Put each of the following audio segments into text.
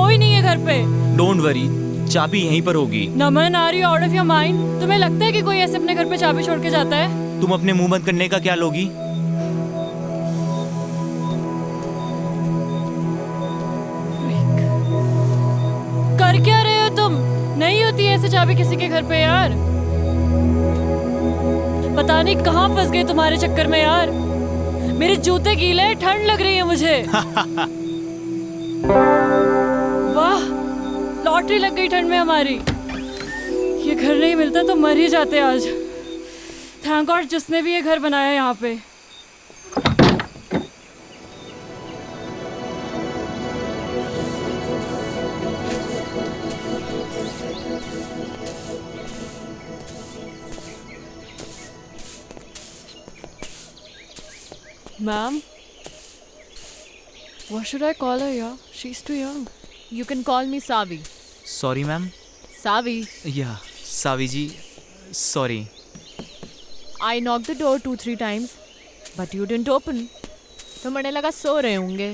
कोई नहीं है घर पे। डोंट वरी, चाबी यहीं पर होगी। Naman, are you out of your mind? तुम्हें लगता है कि कोई ऐसे अपने घर पे चाबी छोड़ के जाता है? तुम अपने मुंह बंद करने का क्या लोगी? कर क्या रहे हो तुम? नहीं होती ऐसे चाबी किसी के घर पे यार। पता नहीं कहाँ फंस गए तुम्हारे चक्कर में यार। मेरे जूते गीले हैं, ठंड लग रही है मुझे। वाह, लॉटरी लग गई ठंड में हमारी। ये घर नहीं मिलता तो मर ही जाते आज। थैंक गॉड जिसने भी ये घर बनाया यहाँ पे। Ma'am, what should I call her? Yeah, she's too young. You can call me Savi. Sorry ma'am. Savi, या सावी जी, sorry. I knocked the door 2-3 times, but you didn't open. तो मैंने लगा सो रहे होंगे।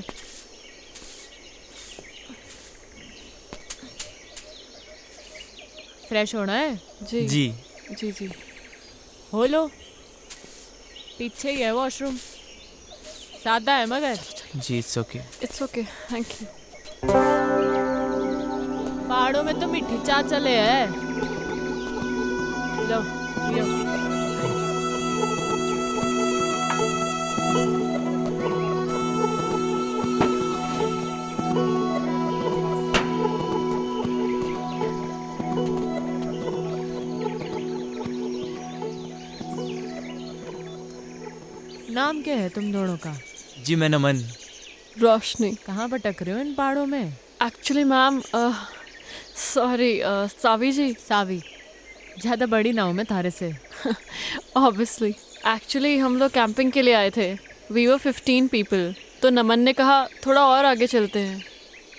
फ्रेश होना है? जी जी जी जी। हो लो, पीछे ही है वॉशरूम। सादा है मगर। जी, it's okay. It's okay, thank you. पहाड़ों में तो मीठी चाय चले है। लो पियो। नाम क्या है तुम दोनों का? जी मैं नमन। रोशनी। कहाँ भटक रहे हो इन पहाड़ों में? एक्चुअली मैम, सॉरी, सावी जी। सावी, ज़्यादा बड़ी ना हूँ मैं थारे से। ऑब्वियसली। एक्चुअली हम लोग कैंपिंग के लिए आए थे। We were 15 people. तो नमन ने कहा थोड़ा और आगे चलते हैं।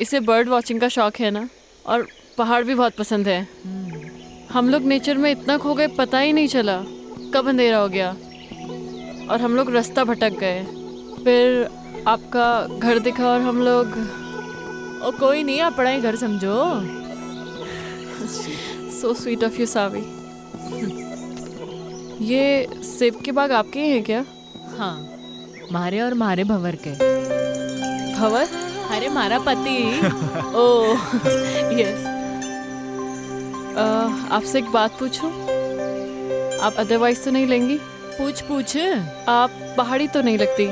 इसे बर्ड वॉचिंग का शौक है ना, और पहाड़ भी बहुत पसंद है। हम लोग नेचर में इतना खो गए, पता ही नहीं चला कब अंधेरा हो गया और हम लोग रास्ता भटक गए। फिर आपका घर दिखा और हम लोग। ओ कोई नहीं, अपना ही घर समझो। सो स्वीट ऑफ यू सावी। ये सेब के बाग आपके ही हैं क्या? हाँ, मारे और मारे भंवर के। भंवर? अरे मारा पति। Oh yes. आपसे एक बात पूछूं? आप अदरवाइज तो नहीं लेंगी? पूछ पूछ। आप पहाड़ी तो नहीं लगती।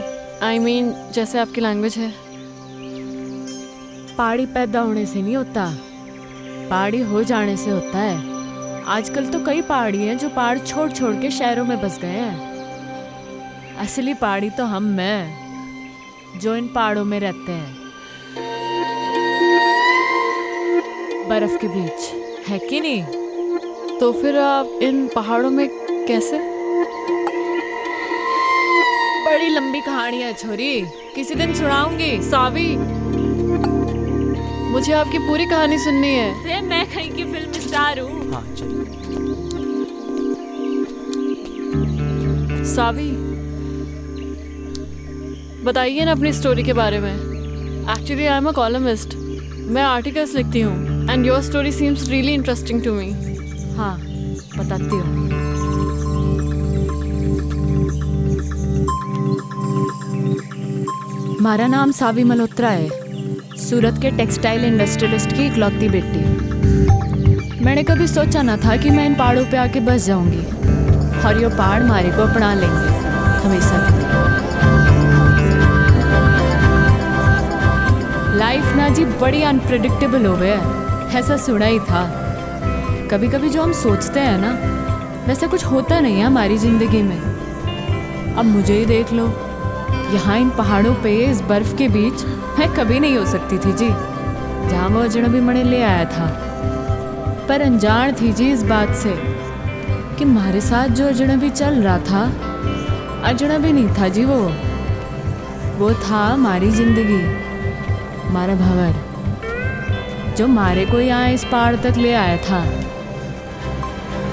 आई मीन जैसे आपकी लैंग्वेज है। पहाड़ी पैदा होने से नहीं होता, पहाड़ी हो जाने से होता है। आजकल तो कई पहाड़ी हैं जो पहाड़ छोड़ छोड़ के शहरों में बस गए हैं। असली पहाड़ी तो हम हैं जो इन पहाड़ों में रहते हैं, बर्फ के बीच, है कि नहीं? तो फिर आप इन पहाड़ों में कैसे? बड़ी लंबी कहानी है छोरी, किसी दिन सुनाऊंगी। सावी, मुझे आपकी पूरी कहानी सुननी है। अरे मैं कहीं की फिल्म स्टार हूँ। हाँ चलिए। सावी, बताइए ना अपनी स्टोरी के बारे में। Actually I am a columnist. मैं आर्टिकल्स लिखती हूँ and your story seems really interesting to me. हाँ बताती हूँ। हमारा नाम सावी मल्होत्रा है, सूरत के टेक्सटाइल इंडस्ट्रियलिस्ट की इकलौती बेटी। मैंने कभी सोचा ना था कि मैं इन पहाड़ों पे आके बस जाऊंगी और ये पहाड़ हमारे को अपना लेंगे हमेशा के लिए। लाइफ ना जी बड़ी अनप्रिडिक्टेबल हो गया है, ऐसा सुना ही था। कभी कभी जो हम सोचते हैं ना, वैसा कुछ होता नहीं है हमारी ज़िंदगी में। अब मुझे ही देख लो, यहाँ इन पहाड़ों पे इस बर्फ़ के बीच मैं कभी नहीं हो सकती थी जी, जहाँ वो अजनबी मणे ले आया था। पर अनजान थी जी इस बात से कि हमारे साथ जो अजनबी चल रहा था, अजनबी नहीं था जी, वो था हमारी ज़िंदगी, हमारा भंवर, जो हमारे को यहाँ इस पहाड़ तक ले आया था,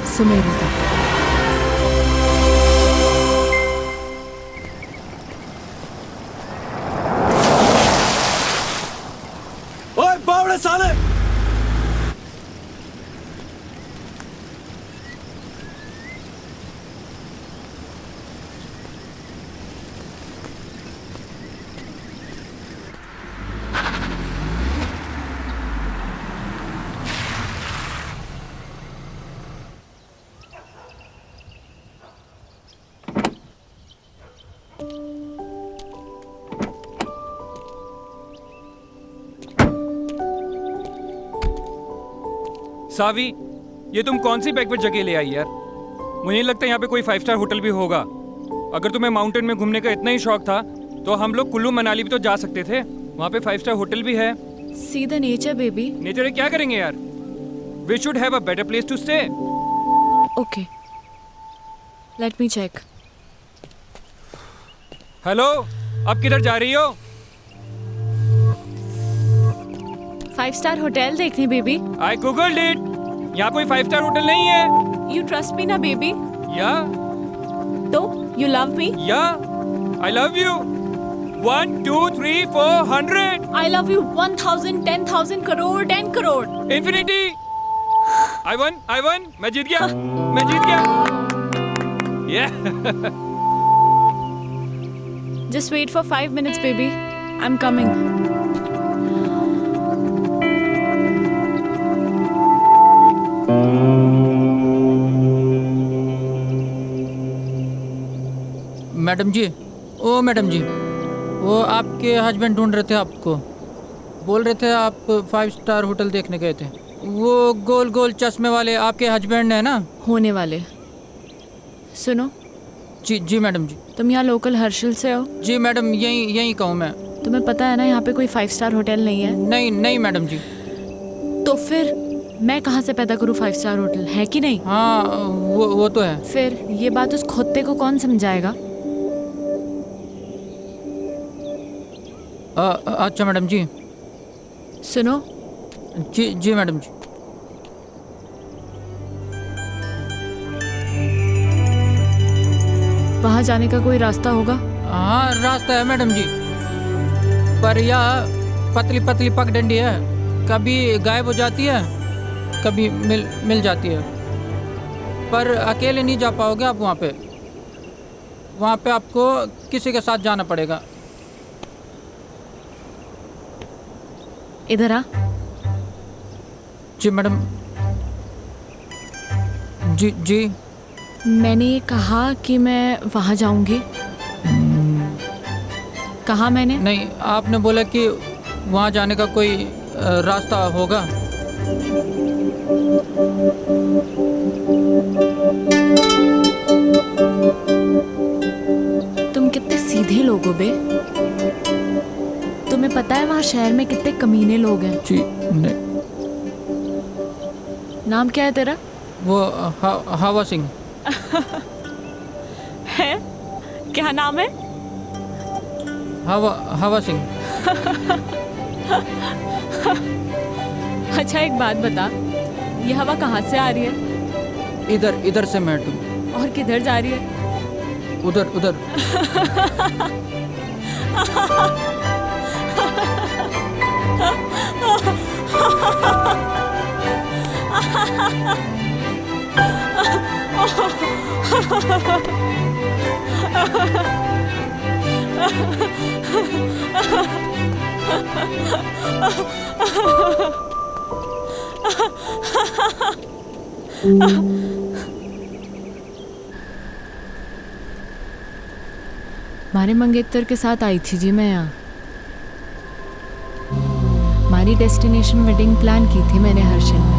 सुमेरु तक। बावड़े साले। सावी, ये तुम कौन सी बैकवर्ड जगह ले आई यार? मुझे नहीं लगता यहाँ पे कोई 5 स्टार होटल भी होगा। अगर तुम्हें माउंटेन में घूमने का इतना ही शौक था तो हम लोग कुल्लू मनाली भी तो जा सकते थे। वहाँ पे 5 स्टार होटल भी है। See the nature baby. Nature में क्या करेंगे यार? We should have a better place to stay. Okay, let me check. Hello, अब किधर जा रही हो? 5 स्टार होटल देखने बेबी। I googled it. यहाँ कोई 5 स्टार होटल नहीं है। यू ट्रस्ट मी ना बेबी? या तो यू लव मी? या I love you. 1 2 3 4 100 I love you 1000 10,000 crore 10 crore. Infinity. I won. मैं जीत गया। मैं जीत गया। Yeah. Just wait for 5 minutes baby. I'm coming. Madam ji, ओ मैडम जी, वो आपके हस्बैंड ढूंढ रहे थे आपको। बोल रहे थे आप 5 स्टार होटल देखने गए थे। वो गोल गोल चश्मे वाले आपके हस्बैंड है ना? होने वाले। सुनो। जी मैडम जी। तुम यहाँ लोकल हर्षल से हो? जी मैडम, यहीं कहूँ मैं। तुम्हें पता है ना यहाँ पे कोई 5 स्टार होटल नहीं है? नहीं मैडम जी। तो फिर मैं कहाँ से पैदा करूँ 5 स्टार होटल, है कि नहीं? हाँ, वो तो है। फिर ये बात उस खोते को कौन समझाएगा? अच्छा मैडम जी। सुनो। जी मैडम जी। वहाँ जाने का कोई रास्ता होगा? हाँ, रास्ता है मैडम जी, पर यह पतली पतली पगडंडी है। कभी गायब हो जाती है, कभी मिल जाती है। पर अकेले नहीं जा पाओगे आप वहाँ पे। वहाँ पे आपको किसी के साथ जाना पड़ेगा। इधर आ। जी मैडम। जी। मैंने ये कहा कि मैं वहाँ जाऊंगी। कहा मैंने? नहीं, आपने बोला कि वहाँ जाने का कोई रास्ता होगा। तुम कितने सीधे लोग हो बे। तुम्हें पता है वहाँ शहर में कितने कमीने लोग हैं? जी नहीं। नाम क्या है तेरा? वो हवा सिंह है? क्या नाम है? हवा सिंह। अच्छा एक बात बता, ये हवा कहाँ से आ रही है? इधर से मैडम। और किधर जा रही है? उधर। मारे मंगेतर के साथ आई थी जी मैं यहाँ। हमारी डेस्टिनेशन वेडिंग प्लान की थी मैंने हर्षल में।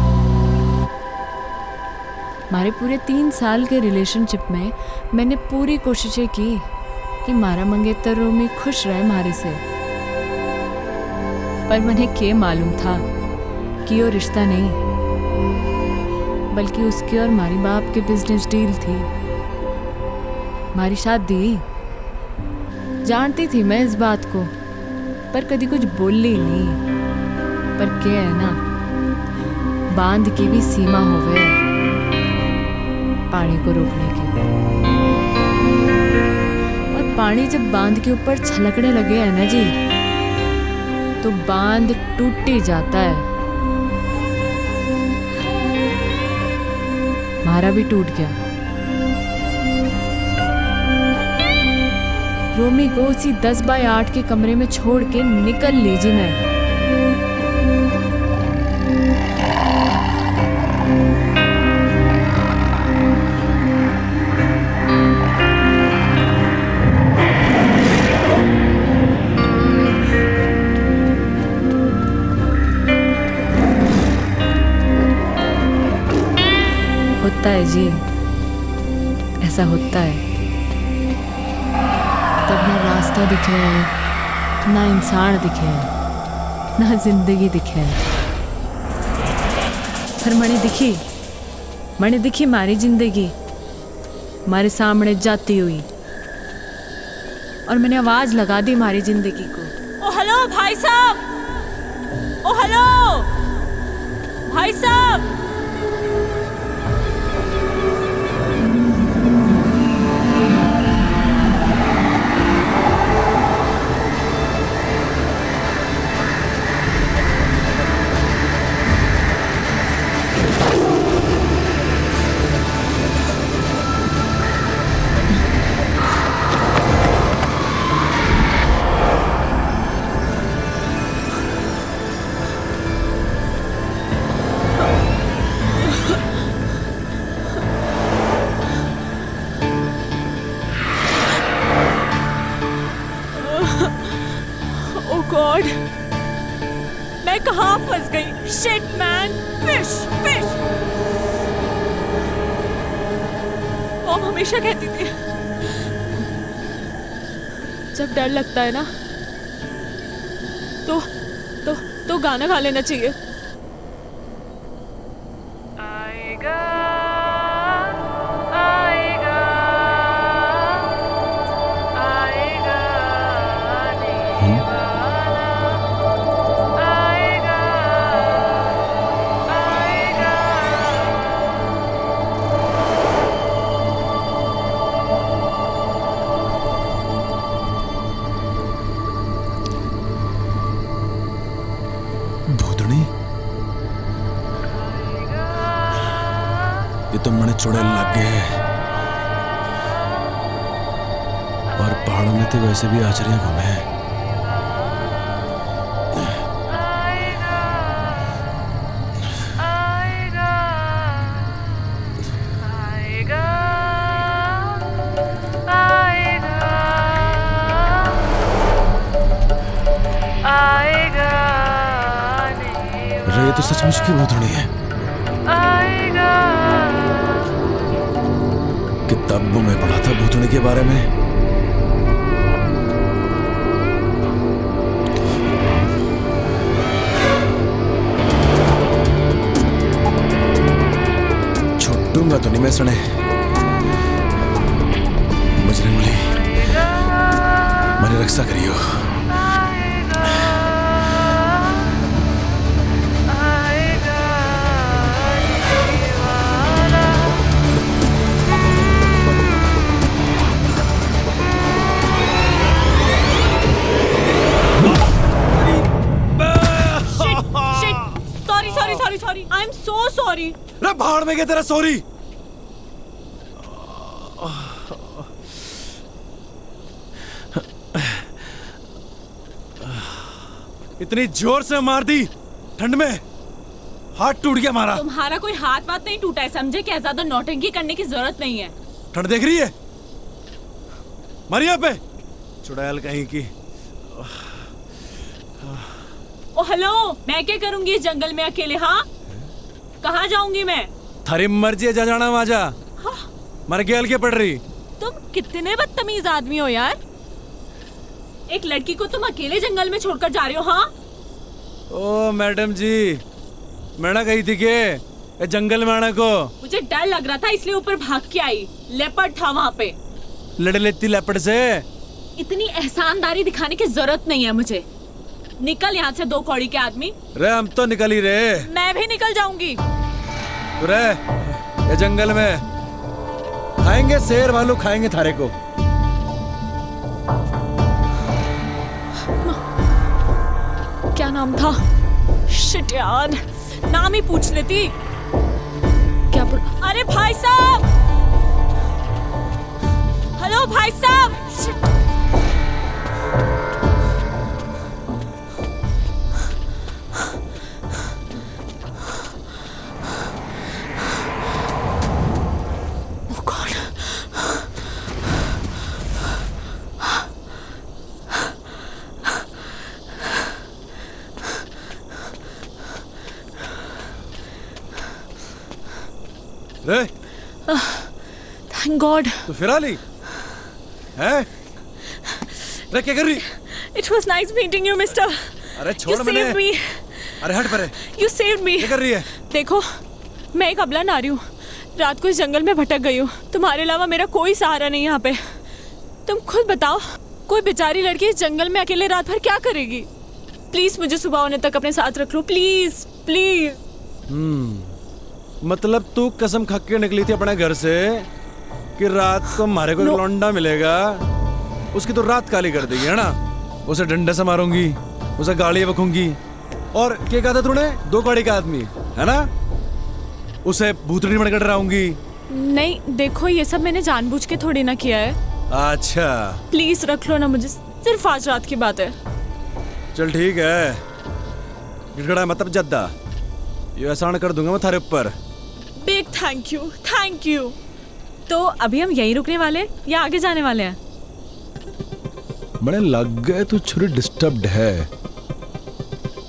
हमारे पूरे 3 साल के रिलेशनशिप में मैंने पूरी कोशिशें की कि मारा मंगेतर रोमी खुश रहे हमारे से। पर मुझे क्या मालूम था कि वो रिश्ता नहीं, बल्कि उसकी और हमारी बाप की बिजनेस डील थी। हमारी शादी जानती थी मैं इस बात को, पर कभी कुछ बोली नहीं। पर क्या है ना, बांध की भी सीमा होवे पानी को रोकने की। और पानी जब बांध के ऊपर छलकने लगे है ना जी, तो बांध टूट ही जाता है। हमारा भी टूट गया। रोमी को उसी 10 बाय 8 के कमरे में छोड़ के निकल लीजिए मैं। होता है जी, ऐसा होता है। तब ना रास्ता दिखे है, ना इंसान दिखे है, ना जिंदगी दिखे है। पर मैंने दिखी हमारी जिंदगी हमारे सामने जाती हुई, और मैंने आवाज लगा दी हमारी जिंदगी को। ओ हेलो भाई साहब, ओ हेलो भाई साहब। गॉड, मैं कहाँ फंस गई? Shit man, fish fish. Mom हमेशा कहती थी जब डर लगता है ना तो गाना गा लेना चाहिए। आएगा आएगा आएगा ये तो मने चुड़ैल लग गए हैं, और पहाड़ों में तो वैसे भी आचरियां कम है। ये तो सचमुच की भूतनी है। किताबों में पढ़ा था भूतनी के बारे में। छुट्टूंगा तो नहीं मैं सुने। बजरंग बली मेरी रक्षा करियो। Sorry, I'm so sorry. रे भाड़ में गया तेरा सॉरी। इतनी जोर से मार दी ठंड में, हाथ टूट गया हमारा। तुम्हारा कोई हाथ वाथ नहीं टूटा है, समझे? क्या ज्यादा नौटंकी करने की जरूरत नहीं है। ठंड देख रही है मर यहाँ पे, चुड़ैल कहीं की। ओ हेलो, मैं क्या करूंगी इस जंगल में अकेले? हाँ, कहाँ जाऊंगी मैं? थारी मर्जी है, जा जाना वहां जा। हाँ? मर के हल्के पड़ रही। तुम कितने बदतमीज आदमी हो यार। एक लड़की को तुम अकेले जंगल में छोड़कर जा रहे हो? हाँ? ओ मैडम जी, मैंने कही थी कि जंगल में आने को। मुझे डर लग रहा था इसलिए ऊपर भाग के आई। लेपर्ड था वहाँ पे। लड़ लेती लेपर्ड से। इतनी एहसानदारी दिखाने की जरूरत नहीं है मुझे। निकल यहाँ से, 2 कौड़ी के आदमी। रे हम तो निकल ही रहे। मैं भी निकल जाऊंगी। रे ये जंगल में खाएंगे, शेर भालू खाएंगे थारे को। नाम था? शिट यार, नाम ही पूछ लेती। क्या अरे भाई साहब, हेलो भाई साहब। शिट। Oh God. रे Thank God. तू फिर आ ली हैं? रे क्या कर रही? It was nice meeting you, mister. अरे You छोड़ मैंने। saved me. अरे हट परे। You saved me. क्या कर रही है? देखो, मैं एक अबला नारी हूँ। रात को इस जंगल में भटक गई हूँ। तुम्हारे अलावा मेरा कोई सहारा नहीं यहाँ पे। तुम खुद बताओ, कोई बेचारी लड़की इस जंगल में अकेले रात भर क्या करेगी? प्लीज मुझे सुबह होने तक अपने साथ रख लो, प्लीज प्लीज। मतलब तू कसम खा के निकली थी अपने घर से कि रात को हमारे को एक लौंडा मिलेगा, उसकी तो रात काली कर देगी, है ना? उसे डंडे से मारूंगी, उसे गाड़ी बकूंगी, और क्या कहा था तूने? 2 गाड़ी का आदमी, है ना? उसे भूतनी बनकर डराऊंगी। नहीं, देखो ये सब मैंने जानबूझ के थोड़ी ना किया है। अच्छा प्लीज रख लो ना मुझे, सिर्फ आज रात की बात है। चल ठीक है, गिड़गड़ा मतलब जद्दा, ये एहसान कर दूंगा मैं थारे ऊपर। Big thank you, thank you. तो अभी हम यहीं रुकने वाले हैं या आगे जाने वाले हैं? बड़े लग गए तू छुरी डिस्टर्ब्ड है,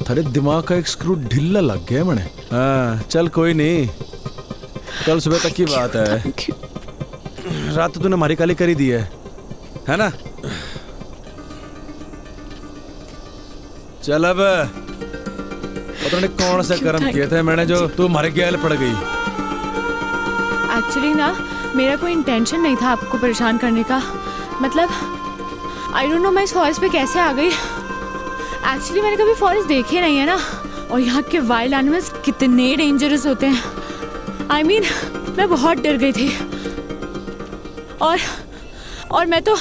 थारे दिमाग का एक स्क्रू ढीला लग गया मने। हाँ चल कोई नहीं, कल सुबह तक की बात है। Thank you. रात तो तूने हमारी काली करी दी है ना? चल अब पता नहीं कौन से कर्म किए थे मैंने जो तू हमारे गैल पड़ गई। एक्चुअली ना मेरा कोई इंटेंशन नहीं था आपको परेशान करने का। मतलब आई डोंट नो मैं इस फॉरेस्ट पे कैसे आ गई। एक्चुअली मैंने कभी फॉरेस्ट देखे नहीं है ना, और यहाँ के वाइल्ड एनिमल्स कितने डेंजरस होते हैं। आई मीन मैं बहुत डर गई थी, और मैं तो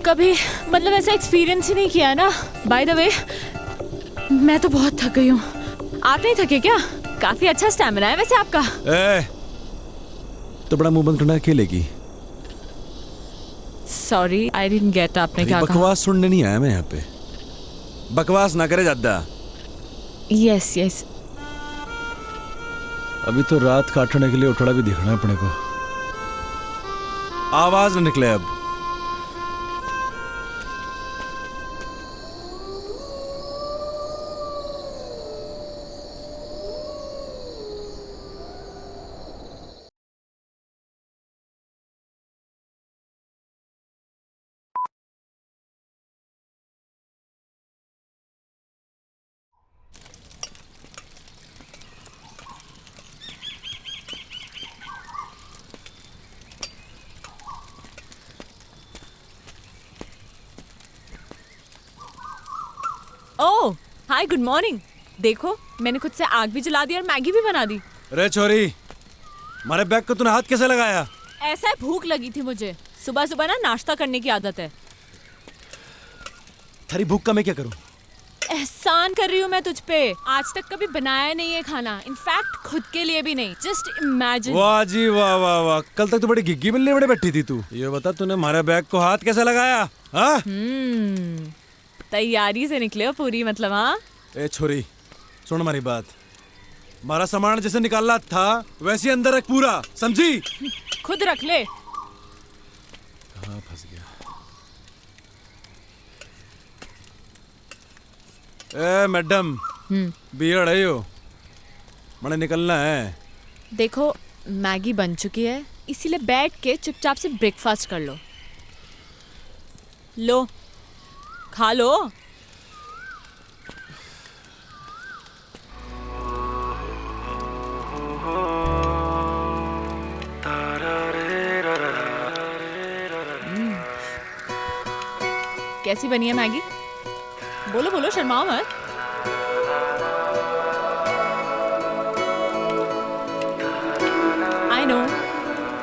कभी मतलब ऐसा एक्सपीरियंस ही नहीं किया ना। बाय द वे मैं तो बहुत थक गई हूँ। आप नहीं थके क्या? काफी अच्छा स्टैमिना है वैसे आपका। तो बड़ा मुंह बंद करना अकेले की। सॉरी आई डिडंट गेट, आपने क्या कहा? बकवास सुनने नहीं आया मैं यहाँ पे, बकवास ना करे ज्यादा। Yes yes. अभी तो रात काटने के लिए उठड़ा भी दिखना है अपने को, आवाज न निकले अब। ओह हाय, गुड मॉर्निंग। देखो मैंने खुद से आग भी जला दी और मैगी भी बना दी। रे छोरी, हमारे बैग को तूने हाथ कैसे लगाया? ऐसा है, भूख लगी थी मुझे। सुबह सुबह ना नाश्ता करने की आदत है। थारी भूख का मैं क्या करूं? एहसान कर रही हूँ मैं तुझ पे। आज तक कभी बनाया नहीं है खाना, इनफैक्ट खुद के लिए भी नहीं। Just imagine. वाह जी वाह वाह वाह, कल तक तो बड़ी घिग्गी मिलने बड़े बैठी थी तू। ये बता तूने हमारे बैग को हाथ कैसे लगाया? हाँ तैयारी से निकले हो पूरी, मतलब। हाँ ए छोरी सुन हमारी बात, हमारा सामान जैसे निकालना था वैसे ही अंदर रख पूरा, समझी? खुद रख ले। कहाँ फंस गया? ए मैडम, बियर है यो, मैंने निकलना है। देखो मैगी बन चुकी है, इसीलिए बैठ के चुपचाप से ब्रेकफास्ट कर लो। लो खा लो। कैसी बनी है मैगी? बोलो बोलो, शर्माओ मत। आई नो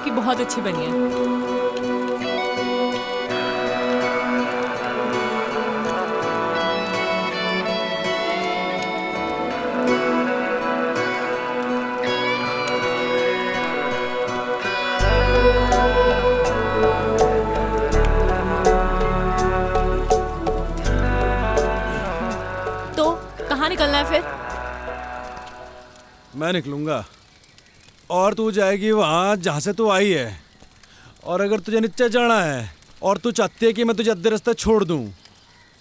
कि बहुत अच्छी बनी है। निकलना है फिर? मैं निकलूंगा और तू जाएगी वहां जहां से तू आई है। और अगर तुझे नीचे जाना है और तू चाहती है कि मैं तुझे अद्धे रास्ते छोड़ दूं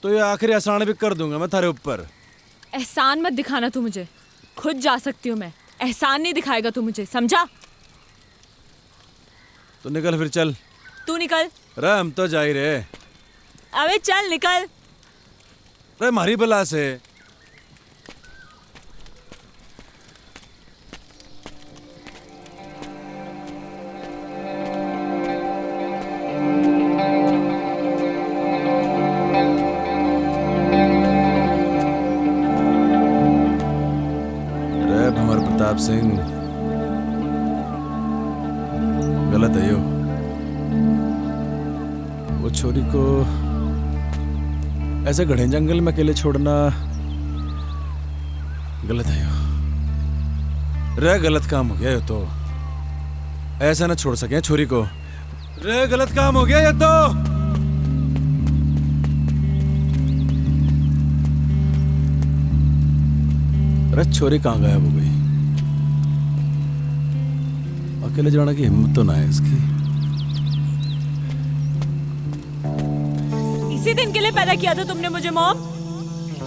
तो ये आखिरी एहसान भी कर दूंगा मैं थारे ऊपर। एहसान मत दिखाना तू मुझे, खुद जा सकती हूँ मैं, एहसान नहीं दिखाएगा तू मुझे, समझा? तो निकल फिर चल। तू निकल। रे हम तो जा ही रहे। अबे चल निकल। रे मारी बला से। रे भंवर प्रताप सिंह, गलत है यो। वो छोरी को ऐसे घने जंगल में अकेले छोड़ना गलत है यो। रे गलत काम हो गया ये तो, ऐसा ना छोड़ सके छोरी को। रे गलत काम हो गया ये तो। रे छोरी कहाँ गायब हो गई? अकेले जाने की हिम्मत तो ना है इसकी। इसी दिन के लिए पैदा किया था तुमने मुझे मॉम?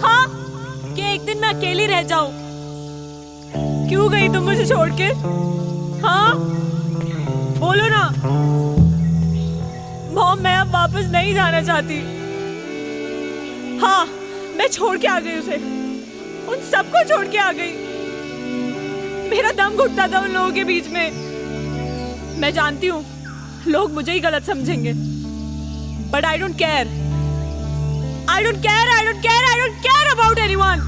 हाँ, कि एक दिन मैं अकेली रह जाऊं? क्यों गई तुम मुझे छोड़ के? हाँ, बोलो ना। मॉम मैं अब वापस नहीं जाना चाहती। हाँ, मैं छोड़ के आ गई उसे, उन सबको छोड़ के आ गई। मेरा दम घुटता था उन लोगों के बीच में। मैं जानती हूँ लोग मुझे ही गलत समझेंगे, but I don't care. I don't care about anyone.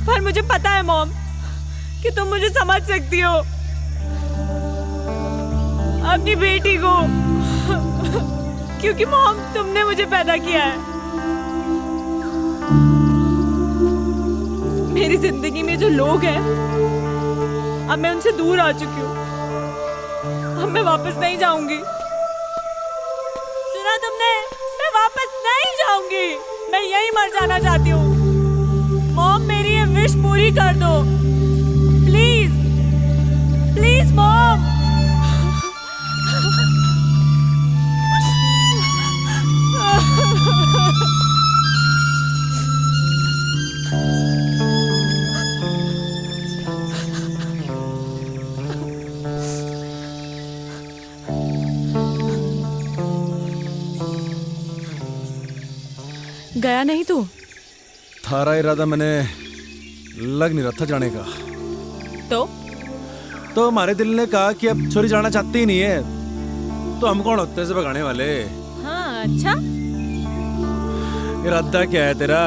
पर मुझे पता है मॉम कि तुम मुझे समझ सकती हो, अपनी बेटी को, क्योंकि मॉम तुमने मुझे पैदा किया है। मेरी जिंदगी में जो लोग हैं अब मैं उनसे दूर आ चुकी हूँ। अब मैं वापस नहीं जाऊंगी। सुना तुमने? मैं वापस नहीं जाऊंगी। मैं यहीं मर जाना चाहती हूँ। मॉम मेरी ये विश पूरी कर दो प्लीज, प्लीज मॉम। गया नहीं तू? थारा इरादा मैंने लग नहीं रहा था जाने का। तो हमारे दिल ने कहा कि अब छोरी जाना चाहती ही नहीं है, तो हम कौन होते हैं इसे भगाने वाले? हाँ अच्छा, इरादा क्या है तेरा?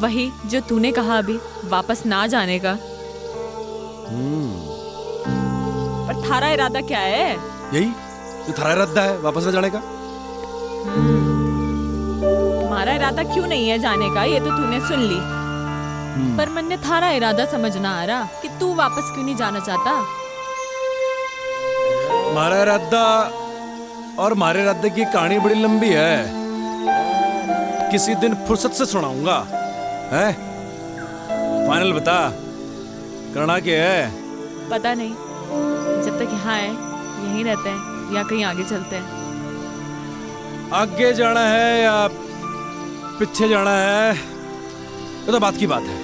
वही जो तूने कहा अभी, वापस ना जाने का। पर थारा इरादा क्या है? यही जो थारा इरादा है, वापस न जाने का। हमारा इरादा क्यों नहीं है जाने का, ये तो तूने सुन ली। पर मन ने थारा इरादा समझ ना आ रहा कि तू वापस क्यों नहीं जाना चाहता। हमारा इरादा और हमारे इरादे की कहानी बड़ी लंबी है, किसी दिन फुर्सत से सुनाऊंगा। हैं? फाइनल बता, करना क्या है? पता नहीं, जब तक यहाँ है यहीं रहते हैं या कहीं आगे चलते हैं। आगे जाना है या पीछे जाना है ये तो बात की बात है,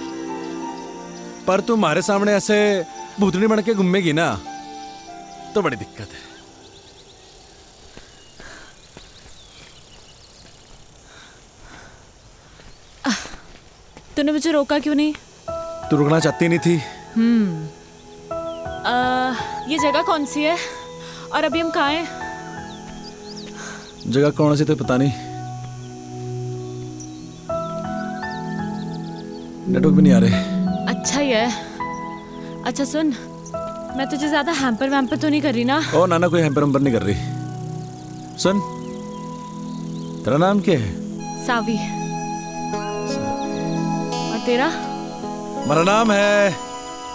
पर तू हमारे सामने ऐसे भूतनी बन के घूमेगी ना तो बड़ी दिक्कत है। तूने मुझे रोका क्यों नहीं? तू रुकना चाहती नहीं थी। ये जगह कौन सी है और अभी हम कहाँ हैं? जगह कौन सी तो पता नहीं, नेटवर्क भी नहीं आ रहे। अच्छा ही है। अच्छा सुन, मैं तुझे ज्यादा हैम्पर वैम्पर तो नहीं कर रही ना? ओ नाना, कोई हैम्पर वैम्पर नहीं कर रही। सुन, तेरा नाम क्या है? सावी। और तेरा? मेरा नाम है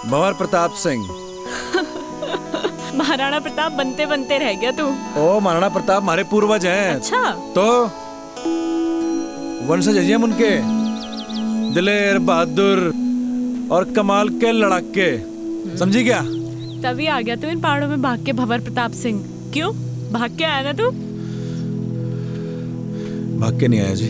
भंवर प्रताप सिंह। महाराणा प्रताप बनते बनते रह गया तू। ओ महाराणा प्रताप हमारे पूर्वज हैं। अच्छा, तो वंशज हैं हम उनके, दिलेर बहादुर और कमाल के लड़ाके, समझी क्या? तभी आ गया तू इन पहाड़ों में भाग के भंवर प्रताप सिंह। क्यों भाग के आया ना तू? भाग के नहीं आया जी।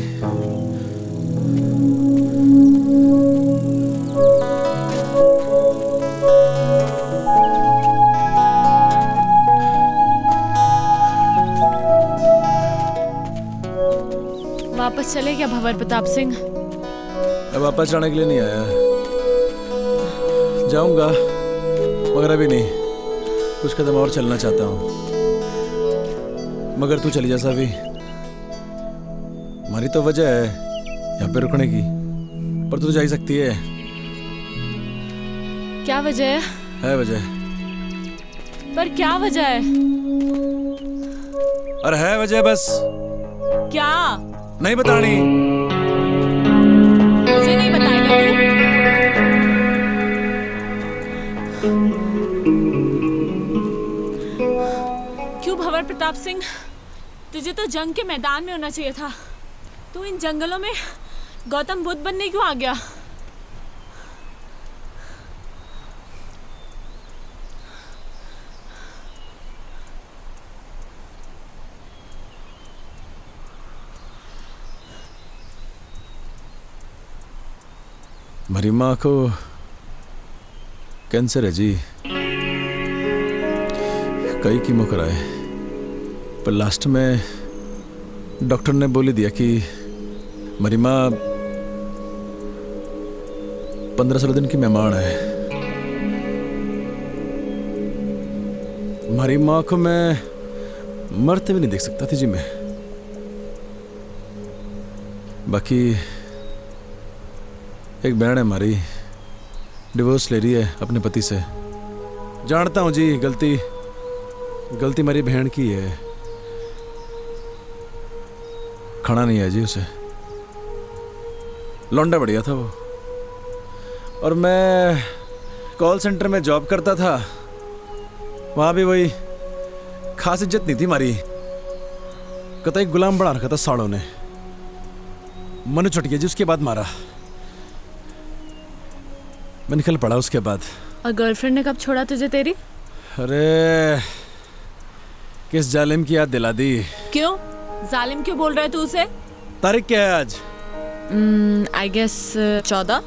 वापस चले क्या भंवर प्रताप सिंह? मैं वापस जाने के लिए नहीं आया, जाऊंगा मगर अभी नहीं, कुछ कदम और चलना चाहता हूँ। मगर तू चली जा सावी, हमारी तो वजह है यहाँ पे रुकने की, पर तू जा ही सकती है। क्या वजह है वजह, पर क्या वजह है? अरे है वजह, बस क्या? नहीं बतानी। मुझे नहीं बताएगा तू? क्यों भंवर प्रताप सिंह, तुझे तो जंग के मैदान में होना चाहिए था। तू इन जंगलों में गौतम बुद्ध बनने क्यों आ गया? मेरी माँ को कैंसर है जी, कई कीमो कराए, पर लास्ट में डॉक्टर ने बोली दिया कि मेरी माँ 15-16 दिन की मेहमान है। हमारी माँ को मैं मरते भी नहीं देख सकता थी जी मैं। बाकी एक बहन है हमारी, डिवोर्स ले रही है अपने पति से। जानता हूँ जी, गलती मेरी बहन की है, खाना नहीं है जी उसे। लौंडा बढ़िया था वो, और मैं कॉल सेंटर में जॉब करता था, वहाँ भी वही खास इज्जत नहीं थी हमारी, कतई गुलाम बना रखा था साड़ों ने। मनु चट गया जी, उसके बाद मारा, मैं निकल पड़ा उसके बाद। और गर्लफ्रेंड ने कब छोड़ा तुझे तेरी? अरे किस जालिम की याद दिला दी। क्यों जालिम क्यों बोल रहा है तू उसे? तारीख क्या है आज? I guess 14।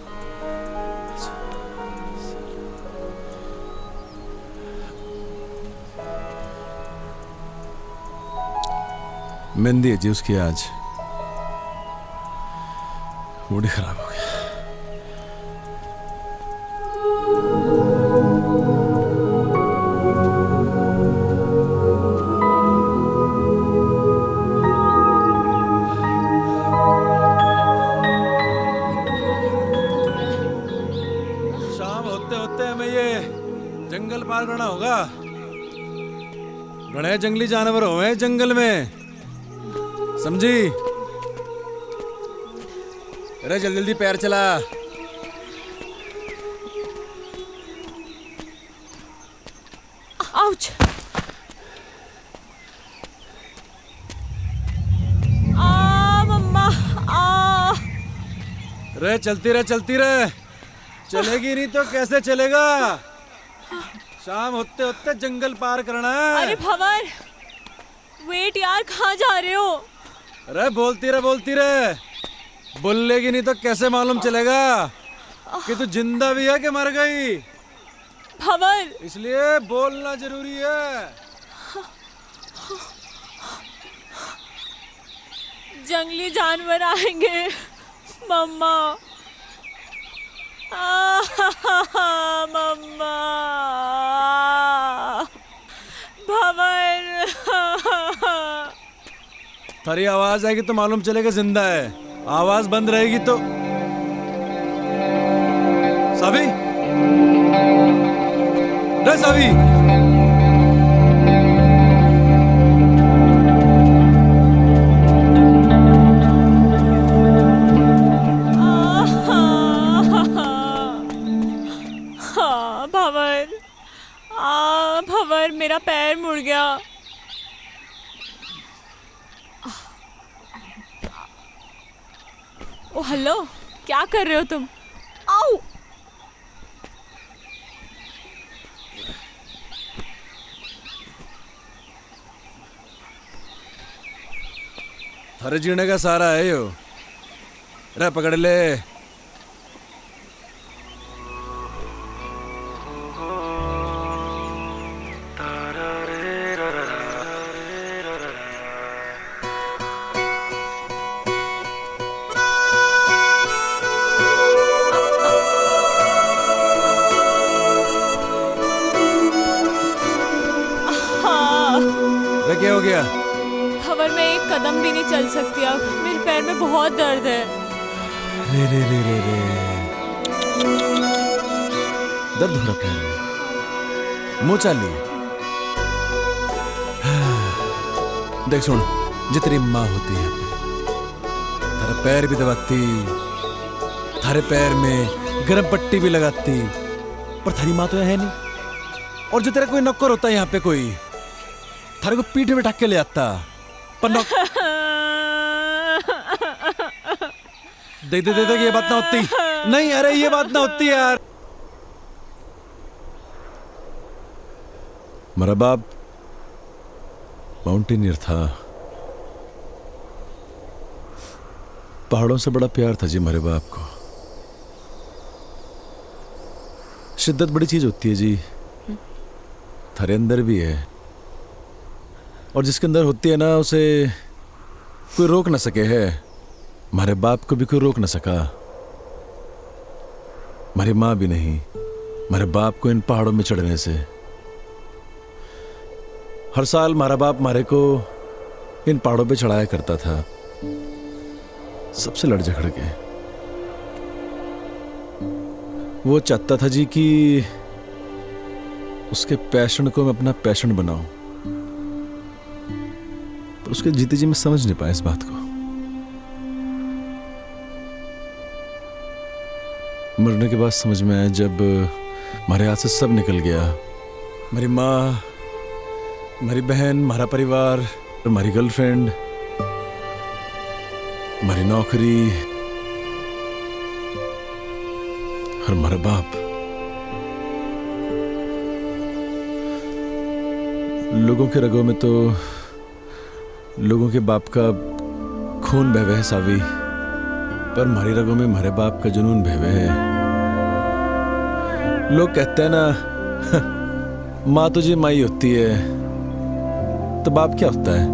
मेहंदी है जी उसकी आज, मूड ही खराब हो गया। शाम होते होते हमें ये जंगल पार करना होगा। घने जंगली जानवर हुए जंगल में, समझी? अरे जल्दी जल्दी पैर चला। आउच! आ मम्मा आ! रे चलती रहे, चलेगी नहीं तो कैसे चलेगा? शाम होते होते जंगल पार करना है। अरे भंवर, वेट यार, कहाँ जा रहे हो? अरे बोलती रहे, बोलेगी नहीं तो कैसे मालूम चलेगा कि तू जिंदा भी है कि मर गई? भंवर, इसलिए बोलना जरूरी है। जंगली जानवर आएंगे मम्मा। मम्मा, भंवर। तेरी आवाज आएगी तो मालूम चलेगा जिंदा है, आवाज बंद रहेगी तो। सावी, रे सावी, भंवर, मेरा पैर मुड़ गया। ओ हेलो, क्या कर रहे हो तुम? आओ! थारे जीने का सारा है यो। रे पकड़ ले। रे क्या हो गया? खबर मैं एक कदम भी नहीं चल सकती अब, मेरे पैर में बहुत दर्द है। रे रे रे रे रे दर्द हो रहा पैर में, मुंह चाली। देख सुन, जो तेरी माँ होती है थारा पैर भी दबाती, थारे पैर में गर्म पट्टी भी लगाती, पर थारी माँ तो है नहीं। और जो तेरा कोई नौकर होता है यहाँ पे कोई, थारे को पीठ में ढक के ले आता, पर देख दे दे ये बात ना होती। नहीं अरे ये बात ना होती यार। मेरा बाप माउंटेनियर था, पहाड़ों से बड़ा प्यार था जी मेरे बाप को। शिद्दत बड़ी चीज होती है जी, थारे अंदर भी है, और जिसके अंदर होती है ना उसे कोई रोक ना सके है। हमारे बाप को भी कोई रोक ना सका, हमारी माँ भी नहीं, हमारे बाप को इन पहाड़ों में चढ़ने से। हर साल हमारा बाप हमारे को इन पहाड़ों पे चढ़ाया करता था, सबसे लड़ झगड़ के। वो चाहता था जी कि उसके पैशन को मैं अपना पैशन बनाऊं, पर उसके जीते जी मैं समझ नहीं पाया इस बात को। मरने के बाद समझ में आया जब हमारे हाथ से सब निकल गया। मेरी माँ, हमारी बहन, हमारा परिवार, हमारी गर्लफ्रेंड, हमारी नौकरी और हमारा बाप। लोगों के रगों में तो लोगों के बाप का खून बह है सावी, पर हमारी रगों में हमारे बाप का जुनून बह है। लोग कहते हैं ना माँ तुझे माई होती है, तो बाप क्या होता है?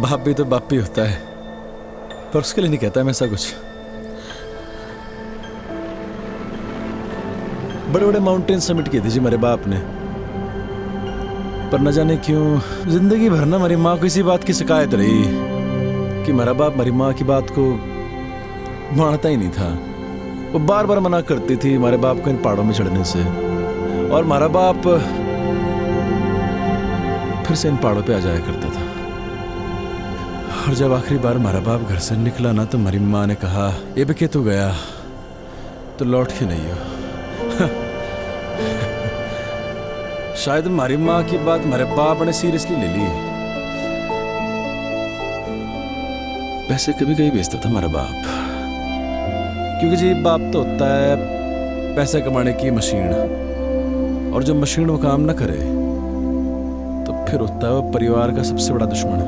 बाप भी तो बाप ही होता है, पर उसके लिए नहीं कहता मैं ऐसा कुछ। बड़े बड़े माउंटेन समिट किए थे जी मेरे बाप ने, पर न जाने क्यों जिंदगी भर ना हमारी माँ को इसी बात की शिकायत रही कि मेरा बाप हमारी माँ की बात को मानता ही नहीं था। वो बार बार मना करती थी हमारे बाप को इन पहाड़ों में चढ़ने से, और हमारा बाप फिर से इन पहाड़ों पे आ जाया करता था। और जब आखिरी बार हमारा बाप घर से निकला ना, तो हमारी माँ ने कहा ये भी तू गया तो लौट के नहीं हो। शायद हमारी माँ की बात हमारे बाप ने सीरियसली ले ली। पैसे कभी कभी बेचता था हमारा बाप, क्योंकि जी बाप तो होता है पैसे कमाने की मशीन, और जब मशीन वो काम ना करे तो फिर होता है वो परिवार का सबसे बड़ा दुश्मन।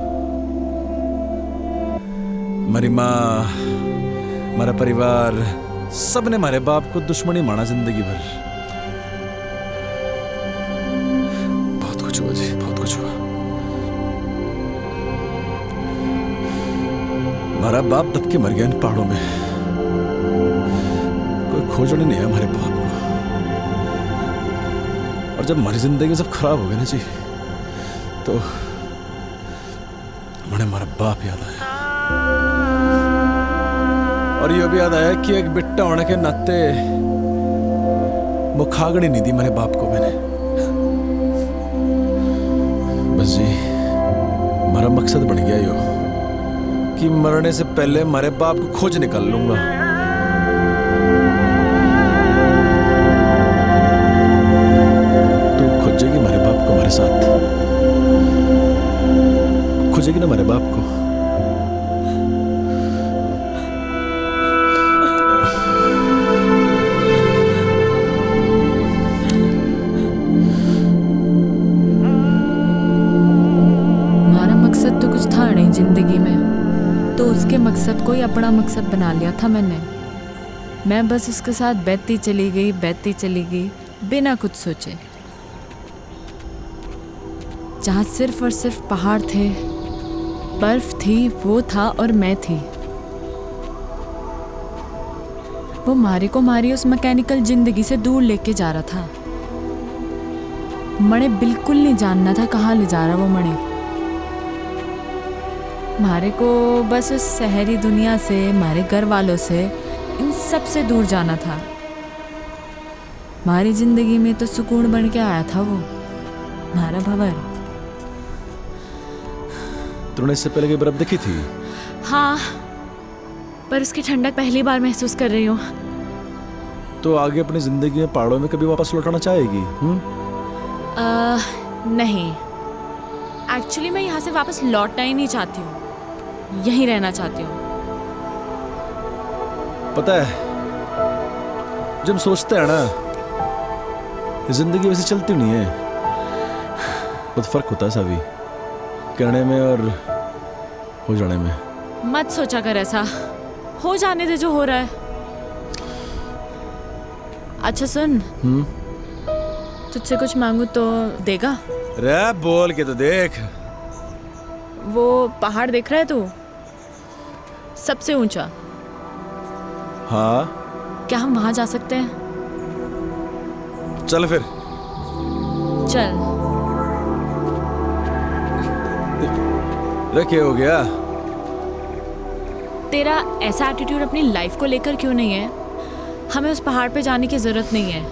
हमारी माँ, हमारा परिवार, सब ने हमारे बाप को दुश्मन ही माना जिंदगी भर। बहुत कुछ हुआ जी, बहुत कुछ हुआ। हमारा बाप दब के मर गया इन पहाड़ों में, कोई खोजने नहीं है हमारे बाप को। और जब हमारी जिंदगी सब खराब हो गई ना जी, तो मुझे हमारा बाप याद आया। और ये भी याद आया कि एक बिट्टा होने के नाते वो खागड़ी नहीं दी मेरे बाप को मैंने। बस जी हमारा मकसद बन गया यो कि मरने से पहले हमारे बाप को खोज निकाल लूंगा। तू खोजेगी हमारे बाप को हमारे साथ, खोजेगी ना हमारे बाप को। कोई अपना मकसद बना लिया था मैंने। मैं बस उसके साथ बहती चली गई बिना कुछ सोचे। जहाँ सिर्फ और सिर्फ पहाड़ थे, बर्फ थी, वो था और मैं थी। वो मारे को मारी उस मैकेनिकल जिंदगी से दूर लेके जा रहा था। मणे बिल्कुल नहीं जानना था कहाँ ले जा रहा वो मणे। मारे को बस उस शहरी दुनिया से, मारे घर वालों से, इन सब से दूर जाना था। हमारी जिंदगी में तो सुकून बन के आया था वो, हमारा भंवर। तूने इससे पहले की बर्फ देखी थी? हाँ, पर उसकी ठंडक पहली बार महसूस कर रही हूँ। तो आगे अपनी जिंदगी में पहाड़ों में कभी वापस लौटाना चाहेगी? नहीं, एक्चुअली मैं यहाँ से वापस लौटना ही नहीं चाहती हूँ, यहीं रहना चाहती हूँ। पता है, जब हम सोचते हैं ना, जिंदगी वैसे चलती नहीं है। बहुत फर्क होता है सावी, कहने में और हो जाने में। मत सोचा कर ऐसा, हो जाने दे जो हो रहा है। अच्छा सुन, तुझसे कुछ मांगू तो देगा? रे बोल के तो देख। वो पहाड़ देख रहा है तू, सबसे ऊंचा? हाँ। क्या हम वहां जा सकते हैं? चल फिर। चल। रे क्या हो गया? तेरा ऐसा एटीट्यूड अपनी लाइफ को लेकर क्यों नहीं है? हमें उस पहाड़ पे जाने की जरूरत नहीं है।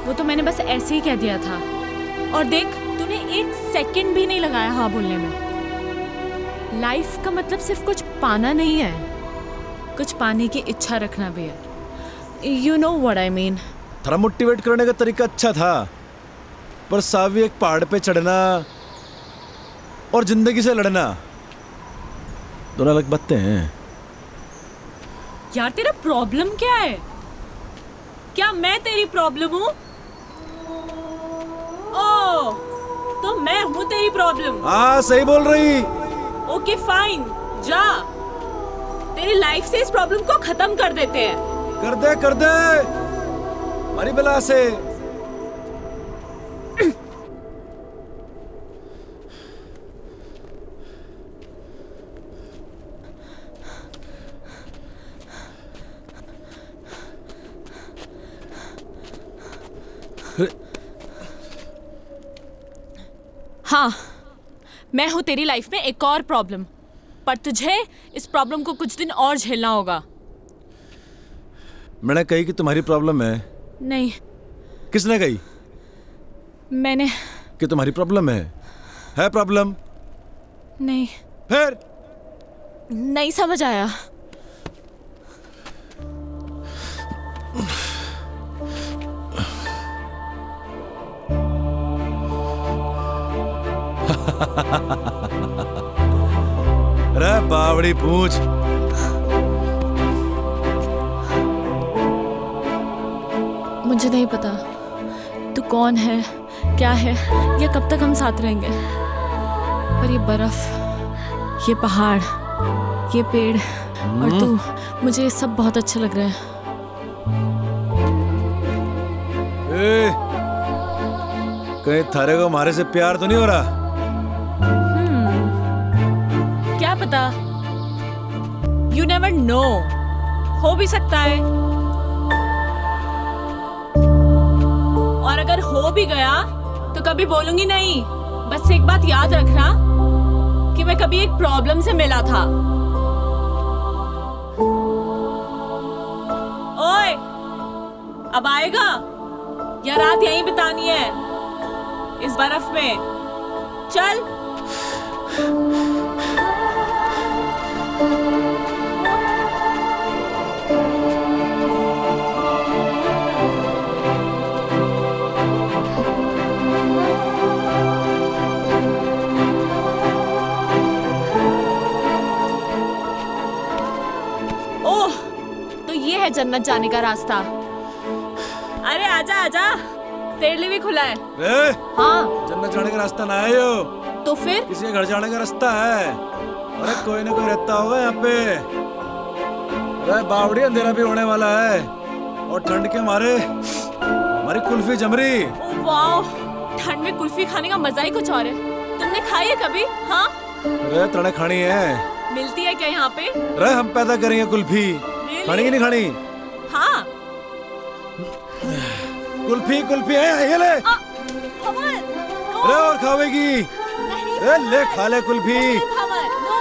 वो तो मैंने बस ऐसे ही कह दिया था, और देख तूने 1 सेकंड भी नहीं लगाया हाँ बोलने में। लाइफ का मतलब सिर्फ कुछ पाना नहीं है, कुछ पाने की इच्छा रखना भी है। You know what I mean. थोड़ा मोटिवेट करने का तरीका अच्छा था, पर सावी एक पहाड़ पे चढ़ना और जिंदगी से लड़ना दोनों अलग बातें हैं। यार तेरा प्रॉब्लम क्या है? क्या मैं तेरी प्रॉब्लम हूँ? ओह, तो मैं हूँ तेरी प्रॉब्लम? हाँ सही बोल रही। ओके फाइन, जा, तेरी लाइफ से इस प्रॉब्लम को खत्म कर देते हैं। कर दे हमारी बला से। हाँ, मैं हूँ तेरी लाइफ में एक और प्रॉब्लम, पर तुझे इस प्रॉब्लम को कुछ दिन और झेलना होगा। मैंने कही कि तुम्हारी प्रॉब्लम है? नहीं। किसने कही? मैंने। कि तुम्हारी प्रॉब्लम है प्रॉब्लम? नहीं। फिर? नहीं समझ आया। अरे बावड़ी पूछ। मुझे नहीं पता तू कौन है, क्या है, या कब तक हम साथ रहेंगे, पर ये बर्फ, ये पहाड़, ये पेड़ और तू, मुझे ये सब बहुत अच्छा लग रहा है। कहीं थारे को हमारे से प्यार तो नहीं हो रहा? क्या पता, यू नेवर नो, हो भी सकता है। और अगर हो भी गया तो कभी बोलूंगी नहीं। बस एक बात याद रखना कि मैं कभी एक प्रॉब्लम से मिला था। ओए, अब आएगा या रात यहीं बितानी है इस बर्फ में? चल। ओह, तो ये है जन्नत जाने का रास्ता। अरे आजा आजा, तेरे लिए भी खुला है। हाँ, जन्नत जाने का रास्ता ना है यो, तो फिर किसी के घर जाने का रास्ता है। अरे कोई ना कोई रहता होगा यहाँ पे। अरे बावड़ी, अंधेरा भी होने वाला है और ठंड के मारे हमारी कुल्फी जम रही। ओह वाओ, ठंड में कुल्फी खाने का मजा ही कुछ और है। तुमने खाई है कभी? हाँ, अरे तड़े खानी है। मिलती है क्या यहाँ पे? अरे हम पैदा करेंगे कुल्फी। Really? खानी की नहीं खानी? हाँ। कुल्फी कुल्फी है, ये ले। भंवर, नो, अरे और खावेगी? नहीं, अरे ले, खा ले कुल्फी। भंवर, नो।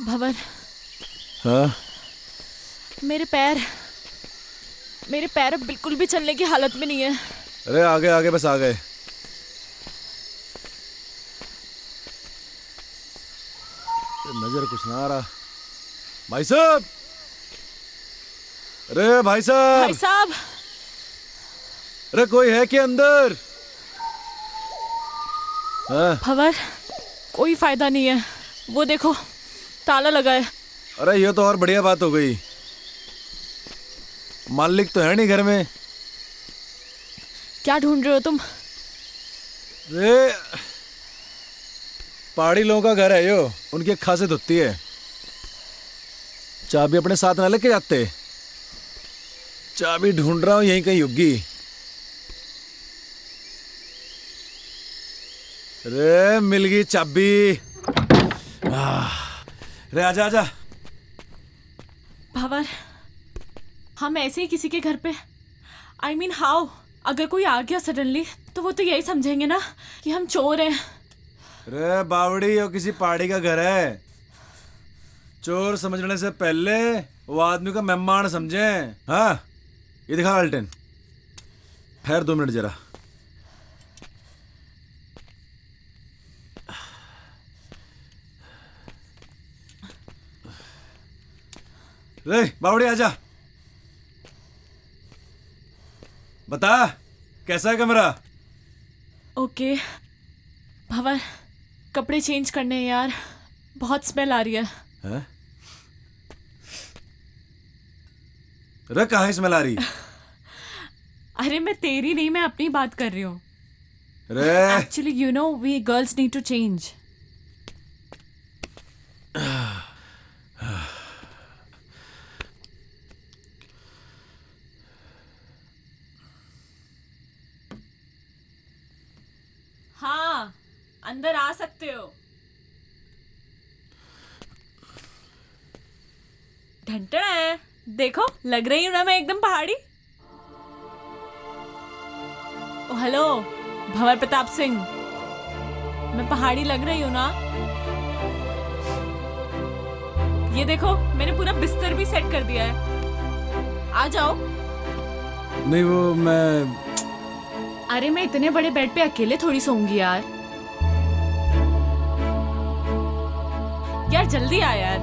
भंवर, हाँ? मेरे पैर अब बिल्कुल भी चलने की हालत में नहीं है। अरे आगे आगे, बस आ गए। नजर कुछ ना आ रहा। भाई साहब, अरे भाई साहब, भाई साहब, अरे कोई है क्या अंदर? हाँ? भंवर, कोई फायदा नहीं है। वो देखो, ताला लगा है। अरे ये तो और बढ़िया बात हो गई। मालिक तो है नहीं घर में। क्या ढूंढ रहे हो तुम? अरे पहाड़ी लोगों का घर है यो, उनकी एक खासियत होती है, चाबी अपने साथ ना लेके जाते। चाबी ढूंढ रहा हूं, यहीं कहीं होगी। अरे मिल गई चाबी। अरे आजा आजा। भंवर, हम ऐसे ही किसी के घर पे, I mean हाउ, अगर कोई आ गया सडनली तो वो तो यही समझेंगे ना कि हम चोर हैं। अरे बावड़ी, और किसी पहाड़ी का घर है। चोर समझने से पहले वो आदमी का मेहमान समझे। हाँ, ये दिखा अल्टन। ठहर 2 मिनट जरा। रे बावड़ी आजा, बता कैसा है कमरा? ओके भंवर, कपड़े चेंज करने हैं यार, बहुत स्मेल आ रही है। हैं? अरे कहाँ स्मेल आ रही? अरे मैं तेरी नहीं, मैं अपनी बात कर रही हूँ। अरे actually you know we girls need to change. हाँ, अंदर आ सकते हो। ढंटड़ा है, देखो लग रही हूँ ना मैं एकदम पहाड़ी। ओ हेलो भंवर प्रताप सिंह, मैं पहाड़ी लग रही हूँ ना? ये देखो मैंने पूरा बिस्तर भी सेट कर दिया है, आ जाओ। नहीं वो मैं, अरे मैं इतने बड़े बेड पे अकेले थोड़ी सोऊंगी यार। यार जल्दी आ यार।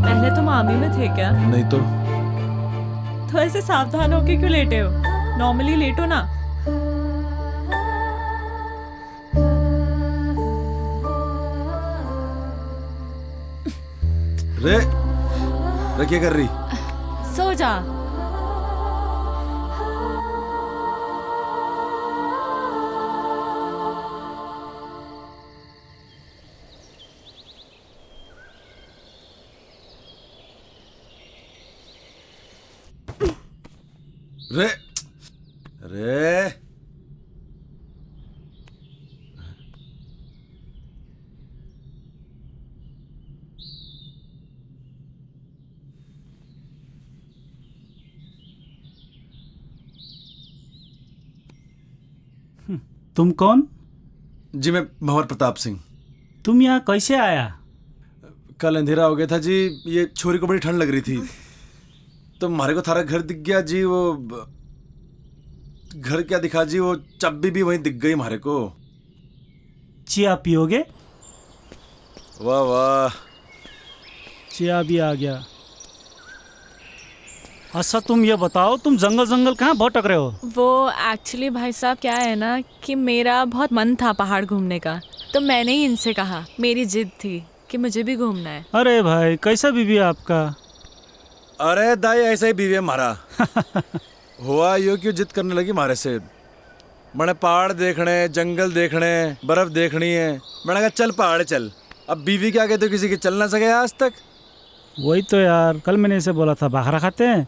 पहले तुम आर्मी में थे क्या? नहीं तो ऐसे सावधान होके क्यों लेटे हो? नॉर्मली लेटो ना। रे क्या कर रही? सो जा। रे रे तुम कौन? जी मैं भंवर प्रताप सिंह। तुम यहाँ कैसे आया? कल अंधेरा हो गया था जी, ये छोरी को बड़ी ठंड लग रही थी तो हमारे को थारा घर दिख गया जी। वो घर क्या दिखा जी, वो चाबी भी वहीं दिख गई हमारे को। चिया पियोगे? वाह वाह, चिया भी आ गया। अच्छा तुम ये बताओ, तुम जंगल जंगल कहाँ भटक रहे हो? वो एक्चुअली भाई साहब क्या है ना कि मेरा बहुत मन था पहाड़ घूमने का, तो मैंने ही इनसे कहा, मेरी जिद थी कि मुझे भी घूमना है। अरे भाई कैसा बीवी है आपका? अरे दाई ऐसा ही बीवी है हमारा। हुआ यो क्यों जिद करने लगी हमारे से। मैंने पहाड़ देखने, जंगल देखने, बर्फ देखनी है। मैंने कहा चल पहाड़ चल। अब बीवी के आगे तो किसी के चल ना सके आज तक। वही तो यार, कल मैंने इसे बोला था बाखरा खाते हैं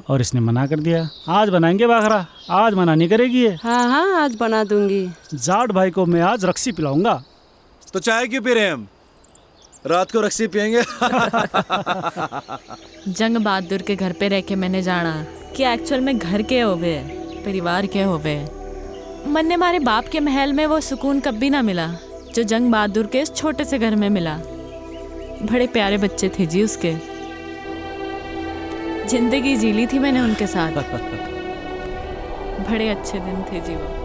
और इसने मना कर दिया। आज बनाएंगे बाखरा, आज मना नहीं करेगी ये। हाँ हाँ आज बना दूंगी। जाट भाई को मैं आज रक्सी पिलाऊंगा। तो चाय क्यों पी रहे हैं हम? रात को रक्सी पियेंगे। जंग बहादुर के घर पे रह के मैंने जाना कि एक्चुअल में घर के होवे, परिवार के होवे। मन ने हमारे बाप के महल में वो सुकून कभी ना मिला जो जंग बहादुर के इस छोटे से घर में मिला। बड़े प्यारे बच्चे थे जी उसके। जिंदगी जी ली थी मैंने उनके साथ। बड़े अच्छे दिन थे जी वो।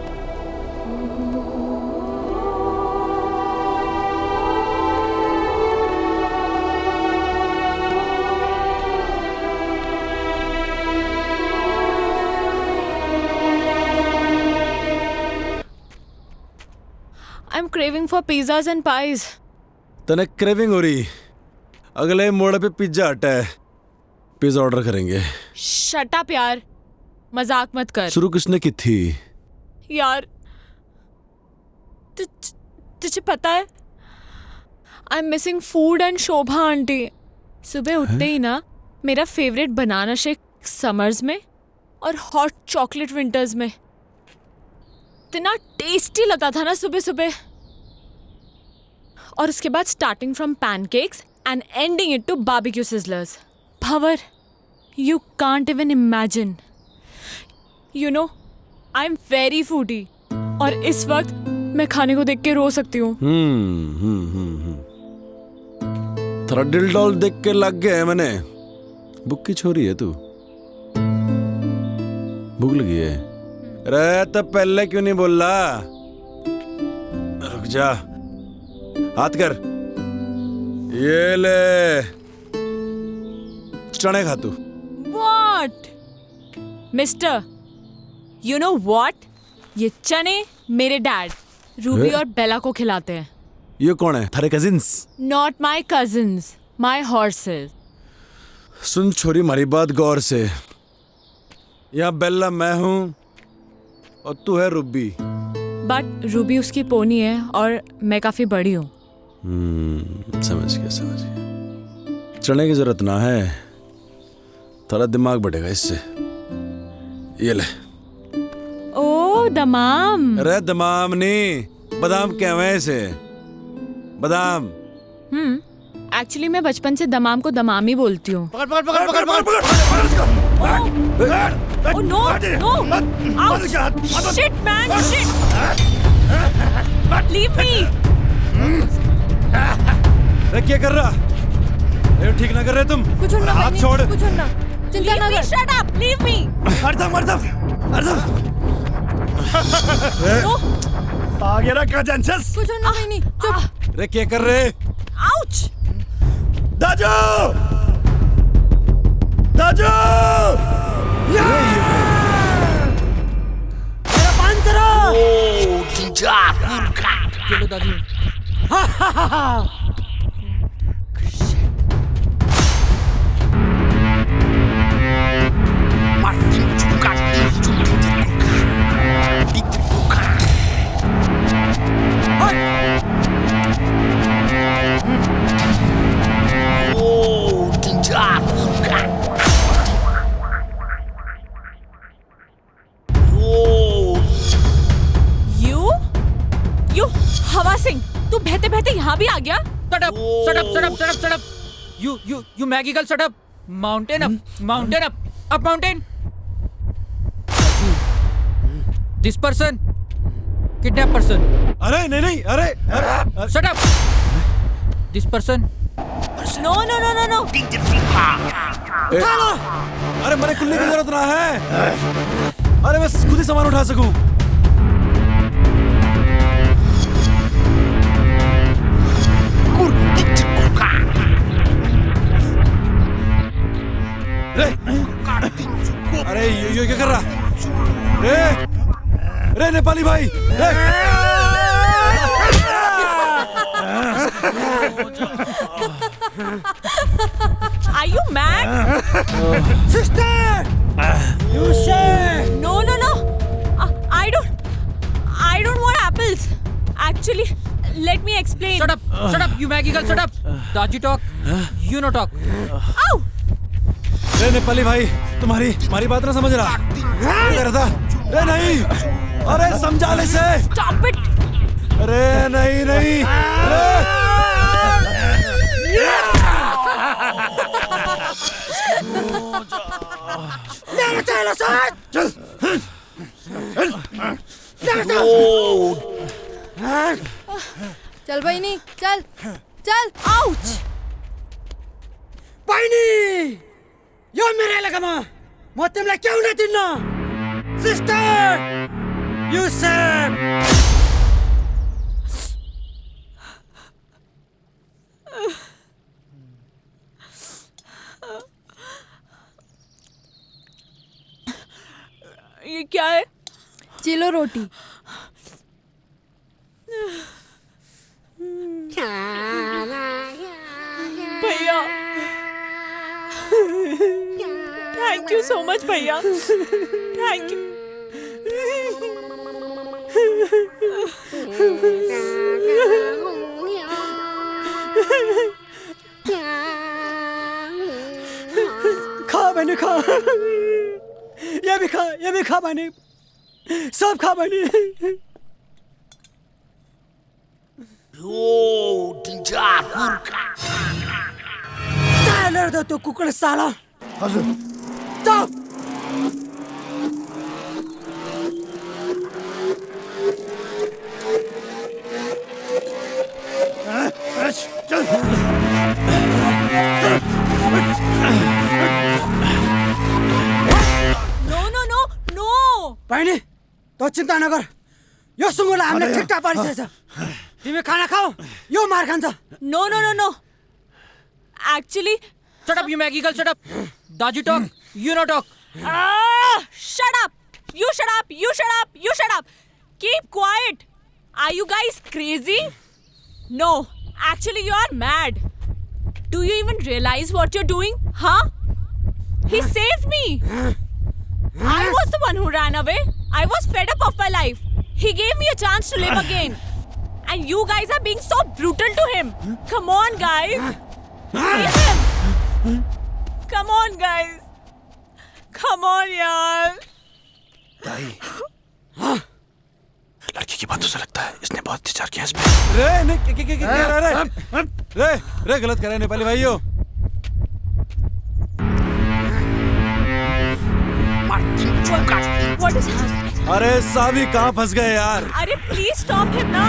I'm craving for pizzas and pies. तने क्रेविंग हो रही? अगले मोड़ पे पिज्जा हटा है, पिज्जा ऑर्डर करेंगे। Shut up यार, मजाक मत कर। शुरू किसने की थी? यार तुझे पता है I'm missing food and Shobha aunty. सुबह उठते ही ना मेरा फेवरेट बनाना शेक समर्स में और हॉट चॉकलेट विंटर्स में। इतना टेस्टी लगता था ना सुबह सुबह। और उसके बाद starting from pancakes and ending it to barbecue sizzlers. Bhanwar, you can't even imagine. You know I am very foodie और इस वक्त मैं खाने को देख के रो सकती हूँ। थोड़ा दिल डॉल देख के लग गया है मैंने। भूख की छोरी है तू? भूख लगी है? अरे तो पहले क्यों नहीं बोल रहा? रुक जा, हाथ कर। ये ले चने खा तू। What? Mister, you know what? ये चने मेरे डैड रूबी और बेला को खिलाते हैं। ये कौन है? थारे cousins? Not my cousins, my horses. सुन छोरी हमारी बात गौर से। यहाँ बेला मैं हूँ और तू है रूबी। बट रूबी उसकी पोनी है और मैं काफी बड़ी हूँ। समझ गया। चने की जरूरत ना है, थोड़ा दिमाग बढ़ेगा इससे। ये ले। ओ दमाम। अरे दमाम नहीं, बादाम कहवे इसे, बादाम। एक्चुअली मैं बचपन से दमाम को दमाम ही बोलती हूँ। पकड़ पकड़ पकड़ पकड़ पकड़ पकड़। Oh no, no! Ouch! Shit, man! Shit! Leave me! अरे क्या कर रहा? ये ठीक ना कर रहे तुम? कुछ ना, हाथ छोड़। कुछ ना। चिंता ना कर। Shut up! Leave me! अर्धम। आ गया ना कजंसस? कुछ ना नहीं, चुप। अरे क्या कर रहे? Ouch! दाजू! दाजू! चलो दादी। हवा सिंह, तू बहते बहते यहाँ भी आ गया? Shut up! You Maggie girl, shut up! Mountain up, up mountain! This person, kidnap person. अरे नहीं, अरे Shut up! This person. No. अरे मेरे खुलने की जरूरत ना है। अरे मैं खुद ही सामान उठा सकूं। अरे ये क्या कर रहा? रे नेपाली भाई, Are you mad? Sister! You say! No. I don't want apples. Actually, let me explain. Shut up, you Maggie girl, shut up. Daji talk, you no talk. Ow! रे नेपाली भाई, तुम्हारी बात ना समझ रहा। क्या कर रहा था? रे नहीं, अरे समझा ले से। Stop it! अरे नहीं। चल बहिनी चल चल Ouch! बहिनी यो मेरो एलेकामा म तिमीलाई क्याउ न दिन्न सिस्टर यु सेड ये क्या है? चिलो रोटी भैया थैंक यू सो मच भैया थैंक यू खा बहिनी खा ये भी खा बहिनी सब खा बहिनी चालेर दे त्यो कुकुर साला हजुर चुप नो बहिनी त चिन्ता नगर यो सुँगुरलाई हामीले ठिकठाक पारिसकेछ तिमी खाना खाऊ यो मार खान्छ no actually Shut up, you Maggie girl, shut up. Daji talk, you no talk. shut up you shut up keep quiet are you guys crazy no actually you are mad do you even realize what you're doing huh he saved me I was the one who ran away I was fed up of my life he gave me a chance to live again and you guys are being so brutal to him come on guys leave him come on guys come on yaar लड़की की बातों से लगता है इसने बहुत विचार किया इस पे। रे रे गलत कर रहे हैं नेपाली भाइयों। what is happening अरे साभी कहाँ फंस गए यार? अरे please stop him ना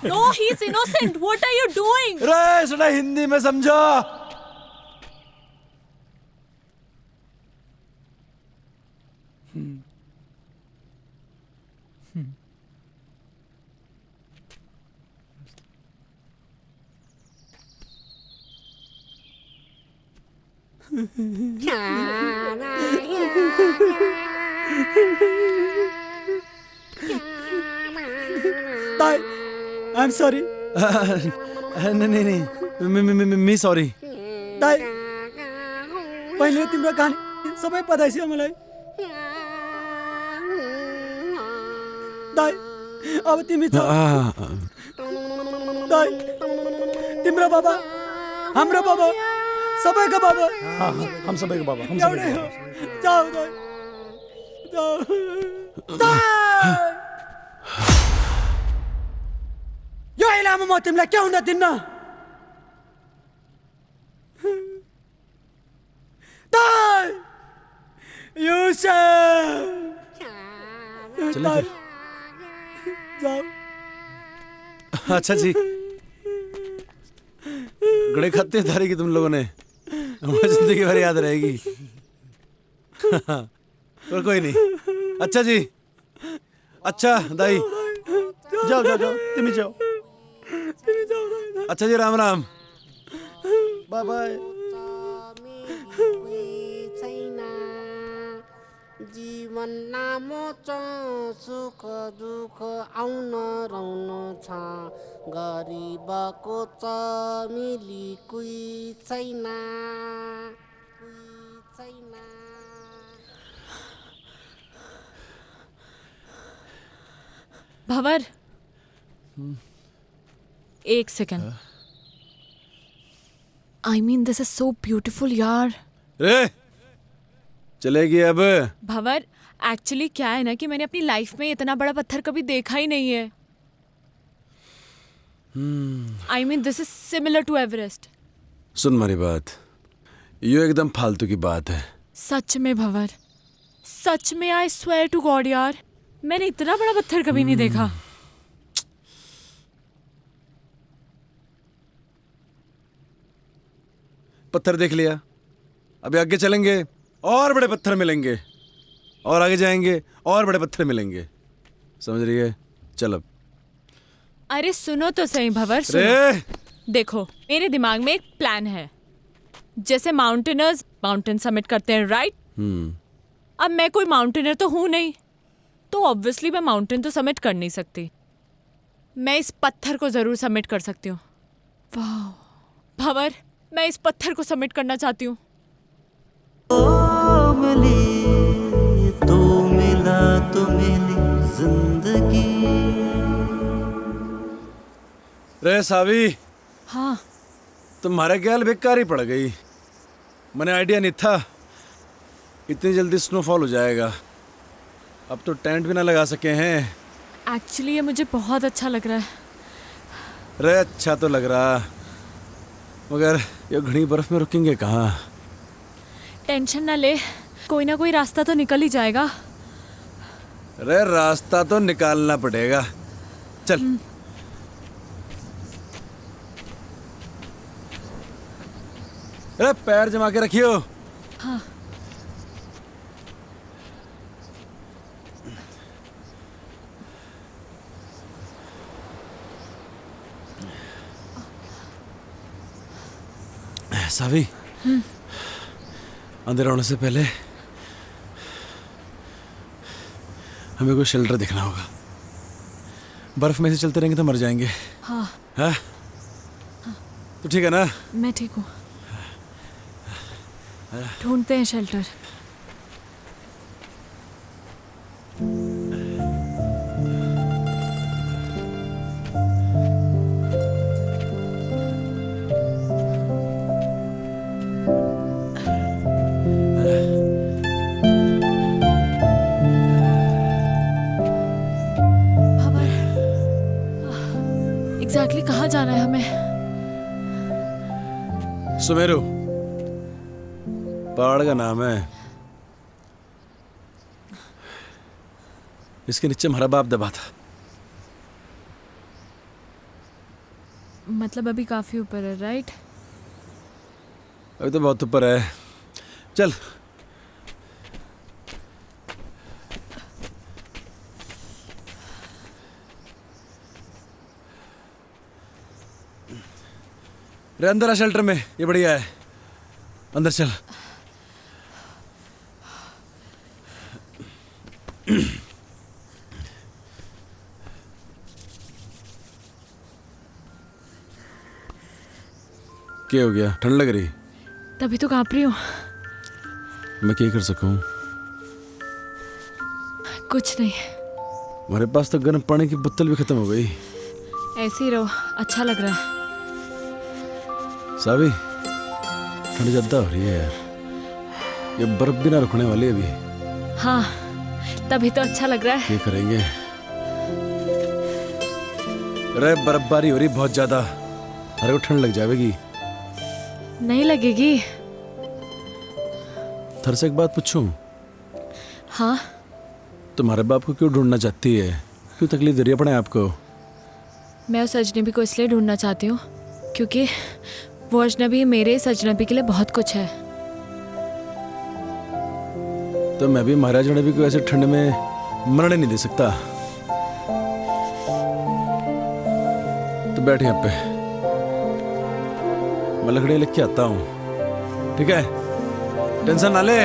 no he's innocent what are you doing रे सुना हिंदी में समझो। ताई I'm sorry. नहीं मी सॉरी। ताई पहिले तिम्रो कहानी सबै पता छ मलाई ताई अब तिमी छ ताई तिम्रो बाबा हाम्रो बाबा सबैको बाबा हम सबैको बाबा हम एउटै हो जाऊ ताई जाऊ ताई यो इलामा म तिमीलाई के हुन दिन्न ताई चलिए फिर। जाओ अच्छा जी गड़े खाते थारी की तुम लोगों ने हमारी जिंदगी भर याद रहेगी। और कोई नहीं। अच्छा जी अच्छा दाई जाओ तिमी जाओ अच्छा जी राम राम बाय बाय जीवन नामो च सुख दुःख आउन रहन छ गरिबको च मिली कुई छैन भंवर, एक second. I mean this is so beautiful यार। रे चलेगी अब? भंवर, एक्चुअली क्या है ना कि मैंने अपनी लाइफ में इतना बड़ा पत्थर कभी देखा ही नहीं है। I mean this is similar to Everest. सुन मेरी बात, ये एकदम फालतू की बात है। सच में भंवर, सच में आई स्वेयर टू गॉड यार, मैंने इतना बड़ा पत्थर कभी नहीं देखा। पत्थर देख लिया, अभी आगे चलेंगे और बड़े पत्थर मिलेंगे, और आगे जाएंगे और बड़े पत्थर मिलेंगे, समझ रही है? चल अब। अरे सुनो तो सही भंवर, सुनो। देखो, मेरे दिमाग में एक प्लान है। जैसे माउंटेनर्स माउंटेन समिट करते हैं, राइट? अब मैं कोई माउंटेनर तो हूं नहीं, तो ऑब्वियसली मैं माउंटेन तो समिट कर नहीं सकती। मैं इस पत्थर को जरूर समिट कर सकती हूँ। वाह भंवर, मैं इस पत्थर को समिट करना चाहती हूँ। तो मिला तो मिली जिंदगी। रे सावी, हाँ तुम्हारे ख्याल बेकार ही पड़ गई। मैंने आइडिया नहीं था इतनी जल्दी स्नोफॉल हो जाएगा। अब तो टेंट भी ना लगा सके हैं। एक्चुअली ये मुझे बहुत अच्छा लग रहा है। रे अच्छा तो लग रहा, मगर ये घनी बर्फ में रुकेंगे कहाँ? टेंशन ना ले, कोई ना कोई रास्ता तो निकल ही जाएगा। रे रास्ता तो निकालना पड़ेगा। चल। अरे पैर जमा के रखियो। हाँ। सावी, अंदर आने से पहले हमें कोई शेल्टर देखना होगा। बर्फ में से चलते रहेंगे तो मर जाएंगे। हाँ। हाँ? तो ठीक है ना? मैं ठीक हूँ। ढूंढते हैं शेल्टर। एग्जैक्टली कहाँ जाना है हमें? सुमेरु पहाड़ का नाम है। इसके नीचे हमारा बाप दबा था। मतलब अभी काफी ऊपर है, राइट? अभी तो बहुत ऊपर है। चल। रे अंदर आ शेल्टर में, ये बढ़िया है। अंदर चल। क्या हो गया? ठंड लग रही? तभी तो कांप रही हूँ। मैं क्या कर सकूं? कुछ नहीं। हमारे पास तो गर्म पानी की बोतल भी खत्म हो गई। ऐसे ही रहो, अच्छा लग रहा है। सावी, ठंड ज्यादा हो रही है यार। ये बर्फ भी ना रुकने वाली है अभी। हाँ, तभी तो अच्छा लग रहा है। क्या करेंगे? अरे बर्फबारी हो रही बहुत ज्यादा, अरे वो ठंड लग जाएगी। नहीं लगेगी। थर से एक बात पूछूं? हाँ। तुम्हारे बाप को क्यों ढूंढना चाहती है? क्यों तकलीफ दे रही है अपने आप को? मैं उस अजनबी को इसलिए ढूंढना चाहती हूँ क्योंकि वो अजनबी मेरे इस अजनबी के लिए बहुत कुछ है। तो मैं भी महाराज अजनबी को ऐसे ठंड में मरने नहीं दे सकता। तो बैठ यहाँ पे, मैं लकड़ी लेके आता हूँ, ठीक है? टेंशन ना ले।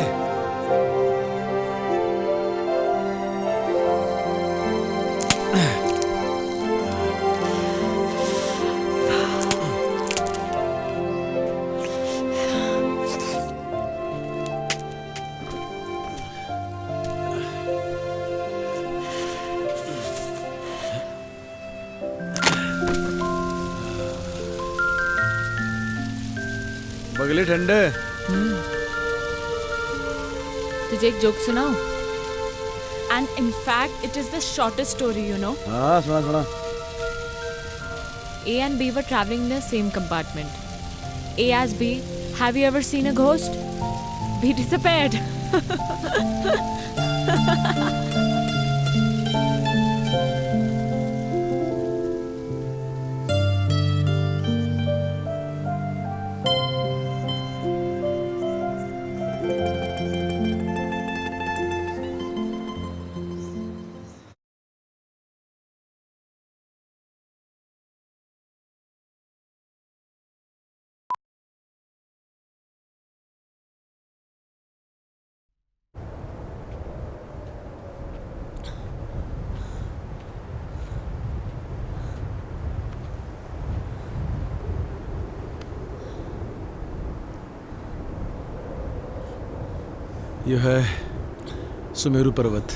लिए ठंडे। तुझे एक जोक सुनाऊं? And in fact, it is the shortest story, you know. हाँ सुना सुना। A and B were traveling in the same compartment. A asked B, "Have you ever seen a ghost?" B disappeared. यह है सुमेरु पर्वत।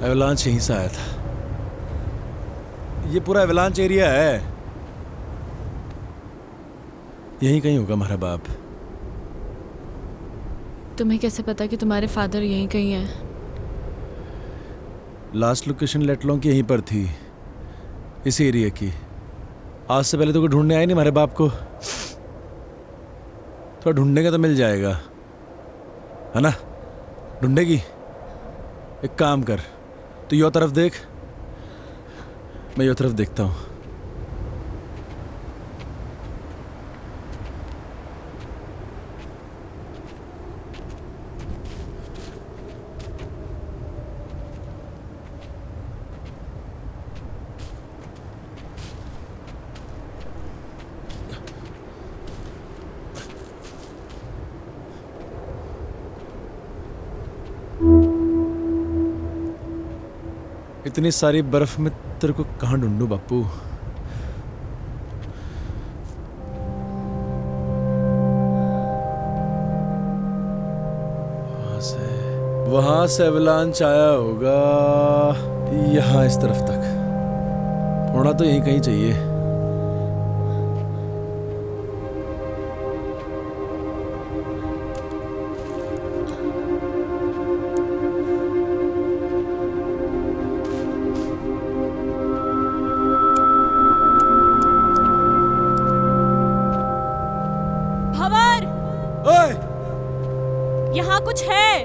Avalanche यहीं से आया था। ये पूरा एवलांच एरिया है। यहीं कहीं होगा हमारा बाप। तुम्हें कैसे पता कि तुम्हारे फादर यहीं कहीं हैं? लास्ट लोकेशन लेटलों की यहीं पर थी, इसी एरिया की। आज से पहले तो कोई ढूंढने आए नहीं हमारे बाप को। थोड़ा ढूंढने का तो मिल जाएगा, है ना? ढूंढेगी? एक काम कर, तू यो तरफ देख, मैं यो तरफ देखता हूँ। इतनी सारी बर्फ में तेरे को कहाँ ढूंढूं बापू? वहां से एवलांच आया होगा यहाँ इस तरफ तक। होना तो यहीं कहीं चाहिए। यहाँ कुछ है।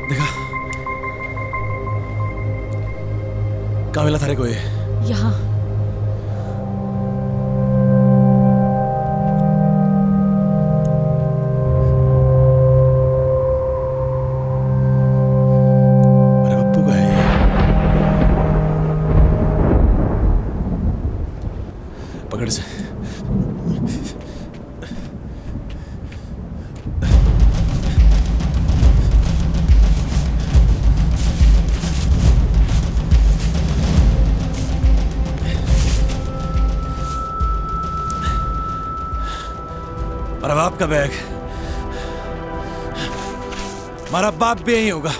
देखा? कहाँ मिला थारे को ये? यहाँ। पकड़ से। मेरा बाप का बैग। हमारा बाप भी यही होगा।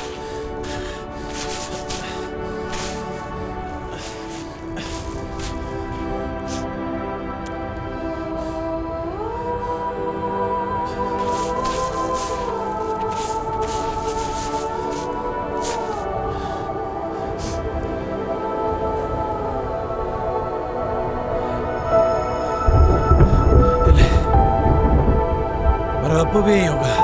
बापू भी यही होगा।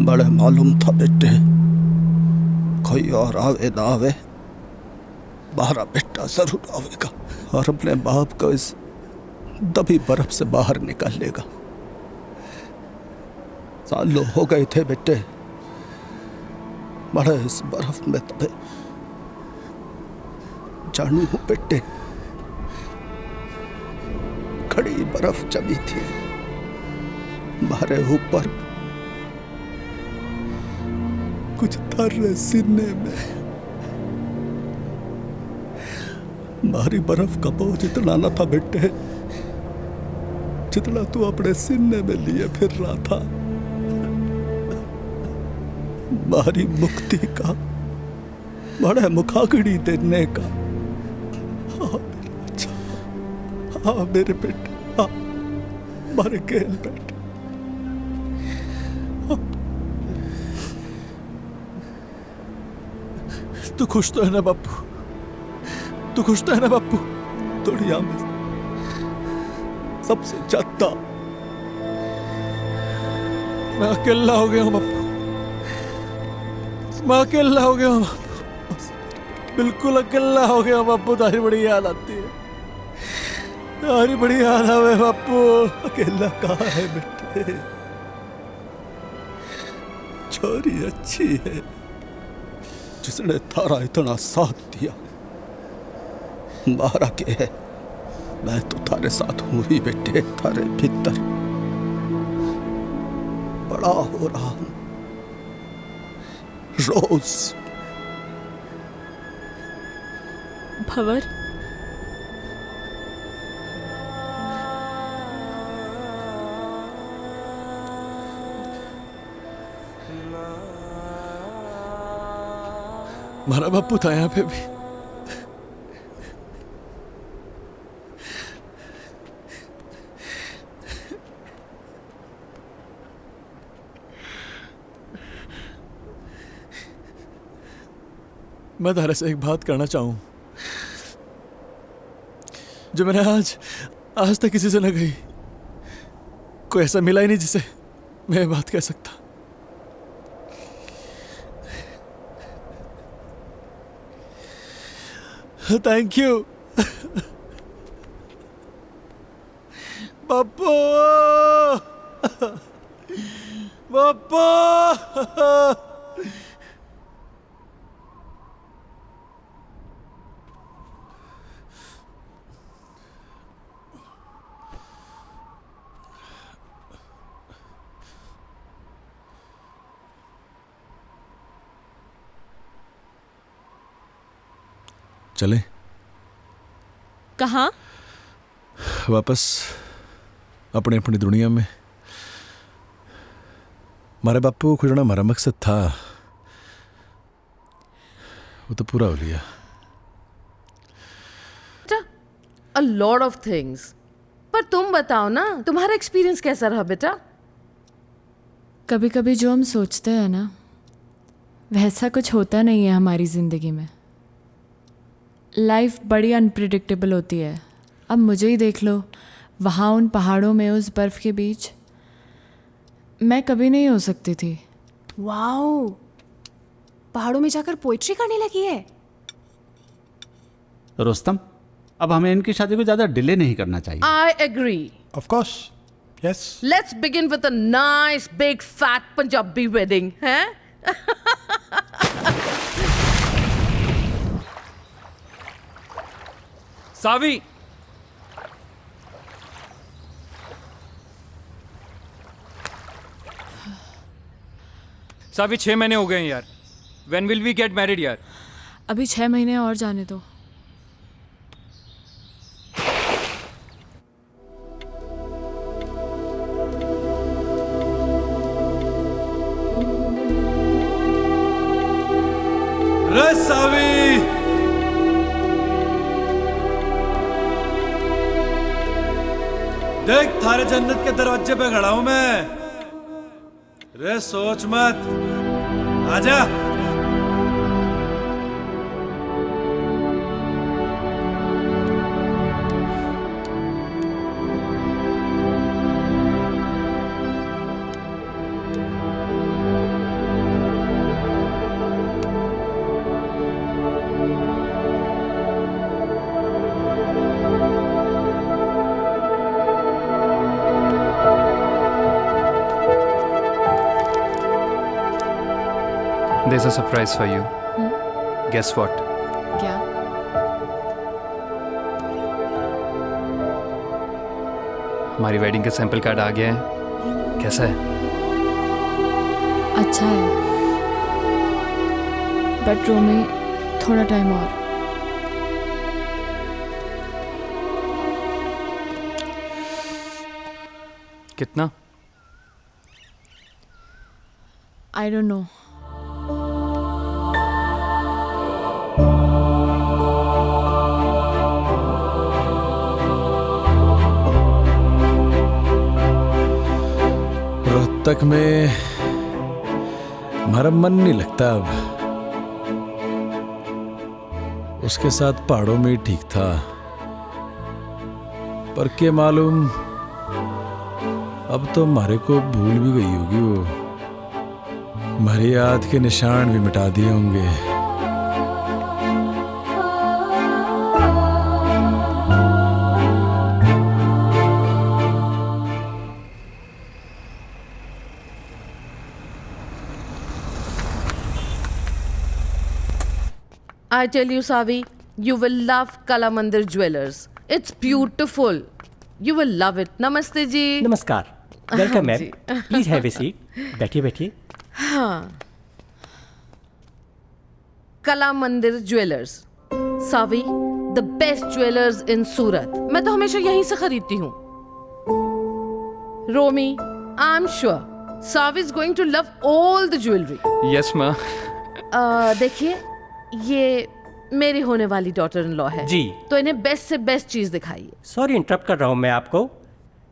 बड़े मालूम था बेटे, कोई और आवे ना आवे, बाहर बेटा जरूर आवेगा और अपने बाप को इस दबी बर्फ से बाहर निकालेगा। सालों हो गए थे बेटे बड़े इस बर्फ में दबे। जानू हूं बेटे, खड़ी बर्फ जमी थी हमारे ऊपर, कुछ थर्रे सीने में। भारी बर्फ का बोझ इतना न था बेटे जितना तू अपने सीने में लिए फिर रहा था। भारी मुक्ति का, बड़े मुखाग्नि देने का। हाँ मेरे बच्चा, हाँ मेरे बेटे, हाँ मारे खेल बेटे। तू खुश तो है ना बापू? तू खुश तो है ना बापू? दुनिया में सबसे ज्यादा मैं अकेला हो गया हूँ बापू, मैं अकेला हो गया हूँ बापू, बिल्कुल अकेला हो गया हूँ बापू। तारी बड़ी याद आती है, तारी बड़ी याद आवे बापू। अकेला कहाँ है बेटे, छोरी अच्छी है जिसने थारा इतना साथ दिया। मारा के है, मैं तो थारे साथ हूं ही बेटे, थारे भीतर बड़ा हो रहा हूं रोज। भंवर, हमारा बापू था यहाँ पे भी। मैं तारे से एक बात करना चाहूं जो मैंने आज तक किसी से न कही। कोई ऐसा मिला ही नहीं जिसे मैं ये बात कह सकता। थैंक यू बापू, बापू। चले कहाँ? वापस अपनी अपनी दुनिया में। हमारे बापू को खुजना हमारा मकसद था, वो तो पूरा हो लिया। A lot of things. पर तुम बताओ ना, तुम्हारा एक्सपीरियंस कैसा रहा बेटा? कभी कभी जो हम सोचते हैं ना वैसा कुछ होता नहीं है हमारी ज़िंदगी में। लाइफ बड़ी अनप्रिडिक्टेबल होती है। अब मुझे ही देख लो, वहाँ उन पहाड़ों में उस बर्फ़ के बीच मैं कभी नहीं हो सकती थी। वाओ, पहाड़ों में जाकर पोइट्री करने लगी है। रुस्तम, अब हमें इनकी शादी को ज़्यादा डिले नहीं करना चाहिए। I agree. Of course. Yes. Let's begin with a nice big fat Punjabi wedding, हैं? सावी, सावी 6 महीने हो गए हैं यार। When will we get married यार? अभी 6 महीने और जाने दो। रे सावी, देख थारे जन्नत के दरवाजे पे खड़ा हूं मैं। रे सोच मत, आजा। is a surprise for you. Guess what? क्या? हमारी वेडिंग का सैंपल कार्ड आ गया है। कैसा है? अच्छा है, बट रोमी थोड़ा टाइम और। कितना? I don't know. रोहतक में हमारा मन नहीं लगता अब। उसके साथ पहाड़ों में ही ठीक था, पर क्या मालूम अब तो हमारे को भूल भी गई होगी वो। हमारी याद के निशान भी मिटा दिए होंगे। I tell you, Savi, you will love Kala Mandir Jewelers. It's beautiful. You will love it. Namaste ji. नमस्कार, वेलकम मैम, जी। Please have a seat. बैठिए बैठिए। हाँ, Kala Mandir jewellers, Savi, the best jewellers in Surat. मैं तो हमेशा यहीं से खरीदती हूँ। Romi, I am sure Savi is going to love all the jewellery. Yes, ma. देखिए, ये मेरी होने वाली डॉटर इन लॉ है जी। तो इन्हें बेस्ट से बेस्ट चीज दिखाइए। सॉरी इंटरप्ट कर रहा हूँ मैं आपको,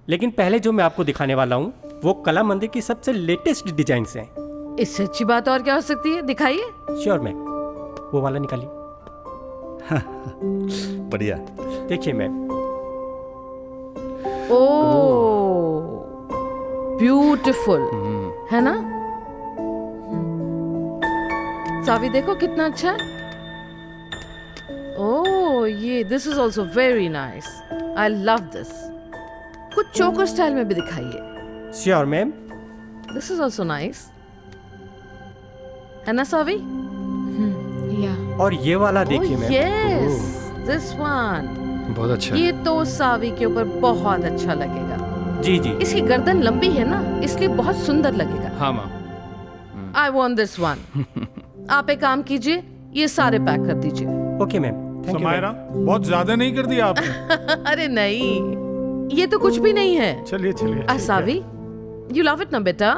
लेकिन पहले जो मैं आपको दिखाने वाला हूँ वो कला मंदिर की सबसे लेटेस्ट डिजाइन्स हैं। इससे अच्छी बात और क्या हो सकती है? दिखाइए। श्योर मैम, वो वाला निकालिए। बढ़िया। देखिए मैम। ओह, ब्यूटीफुल है ना? सावी देखो कितना अच्छा है। ओह, ये this is also very nice. I love this. कुछ चोकर स्टाइल में भी दिखाइए। Sure ma'am. This is also nice, है ना सावी? या। और ये वाला देखिए मैम। यस, दिस वन बहुत अच्छा। ये तो सावी के ऊपर बहुत अच्छा लगेगा। जी जी। इसकी गर्दन लंबी है ना, इसलिए बहुत सुंदर लगेगा। हाँ माँ। I want this one. आप एक काम कीजिए, ये सारे पैक कर दीजिए। Okay ma'am, thank you. Samaira, बहुत ज्यादा नहीं कर दिया आपने? अरे नहीं, ये तो कुछ भी नहीं है। चलिए चलिए। सावी, यू लव इट ना बेटा?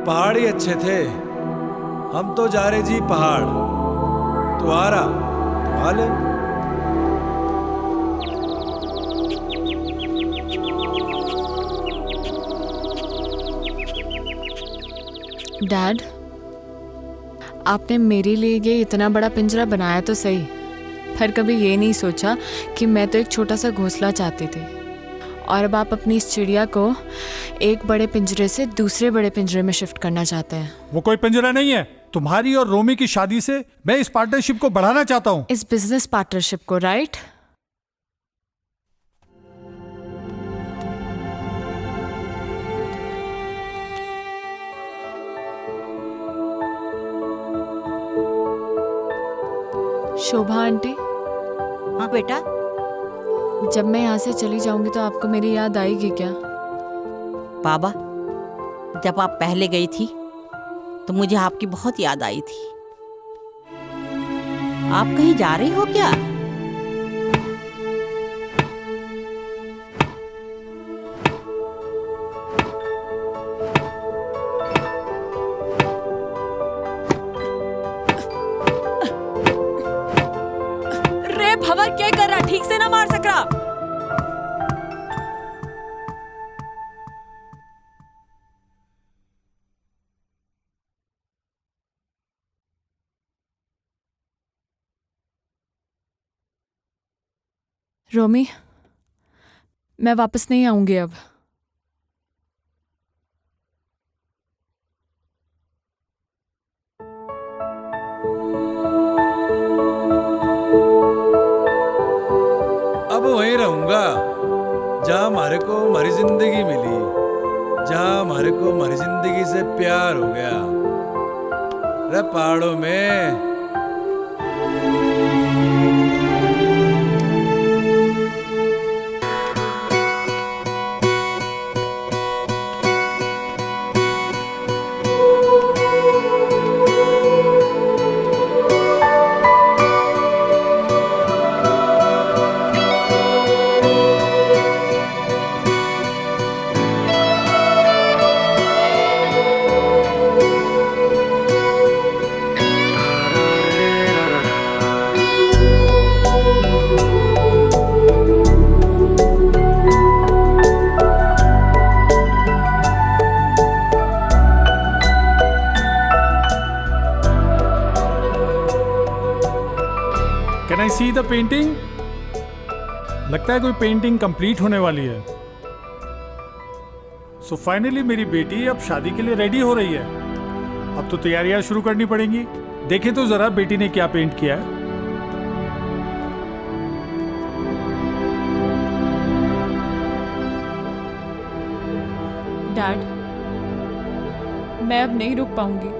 पहाड़ ही अच्छे थे। हम तो जा रहे जी पहाड़। तू आ रहा तो आ ले। डैड, आपने मेरे लिए ये इतना बड़ा पिंजरा बनाया तो सही, पर कभी ये नहीं सोचा कि मैं तो एक छोटा सा घोंसला चाहती थी, और अब आप अपनी इस चिड़िया को एक बड़े पिंजरे से दूसरे बड़े पिंजरे में शिफ्ट करना चाहते हैं। वो कोई पिंजरा नहीं है। तुम्हारी और रोमी की शादी से मैं इस पार्टनरशिप को बढ़ाना चाहता हूँ। इस बिजनेस पार्टनरशिप को, राइट? शोभा आंटी। हाँ बेटा। जब मैं यहाँ से चली जाऊंगी तो आपको मेरी याद आएगी क्या? बाबा, जब आप पहले गई थी तो मुझे आपकी बहुत याद आई थी। आप कहीं जा रही हो क्या? रे भवर, क्या कर रहा? ठीक से ना मार सक रहा। रोमी, मैं वापस नहीं आऊंगी अब। अब वहीं रहो। जहाँ हमारे को हमारी जिंदगी मिली, जहाँ हमारे को हमारी जिंदगी से प्यार हो गया, अरे पहाड़ों में। Can I see the painting? लगता है कोई पेंटिंग कंप्लीट होने वाली है। सो फाइनली मेरी बेटी अब शादी के लिए रेडी हो रही है। अब तो तैयारियां शुरू करनी पड़ेंगी। देखें तो जरा बेटी ने क्या पेंट किया है। डैड, मैं अब नहीं रुक पाऊंगी।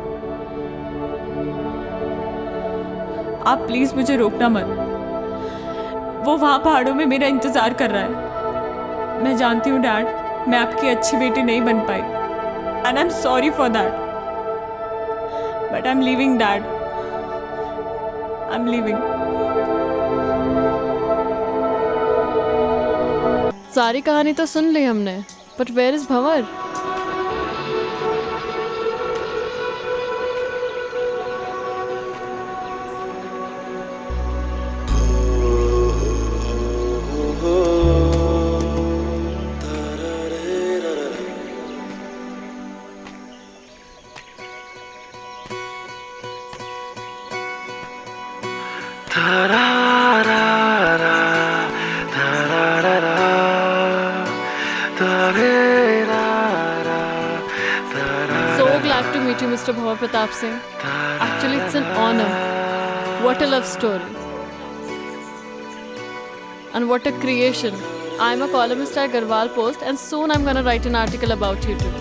आप प्लीज मुझे रोकना मत। वो वहां पहाड़ों में मेरा इंतजार कर रहा है। मैं जानती हूँ डैड, मैं आपकी अच्छी बेटी नहीं बन पाई, and I am sorry for that, but I am leaving dad, I am leaving. सारी कहानी तो सुन ली हमने, but where is Bhanwar? So glad to meet you, Mr. Bhavar Pratap Singh. Actually, it's an honor. What a love story. And what a creation. I'm a columnist at Garhwal Post, and soon I'm gonna write an article about you too.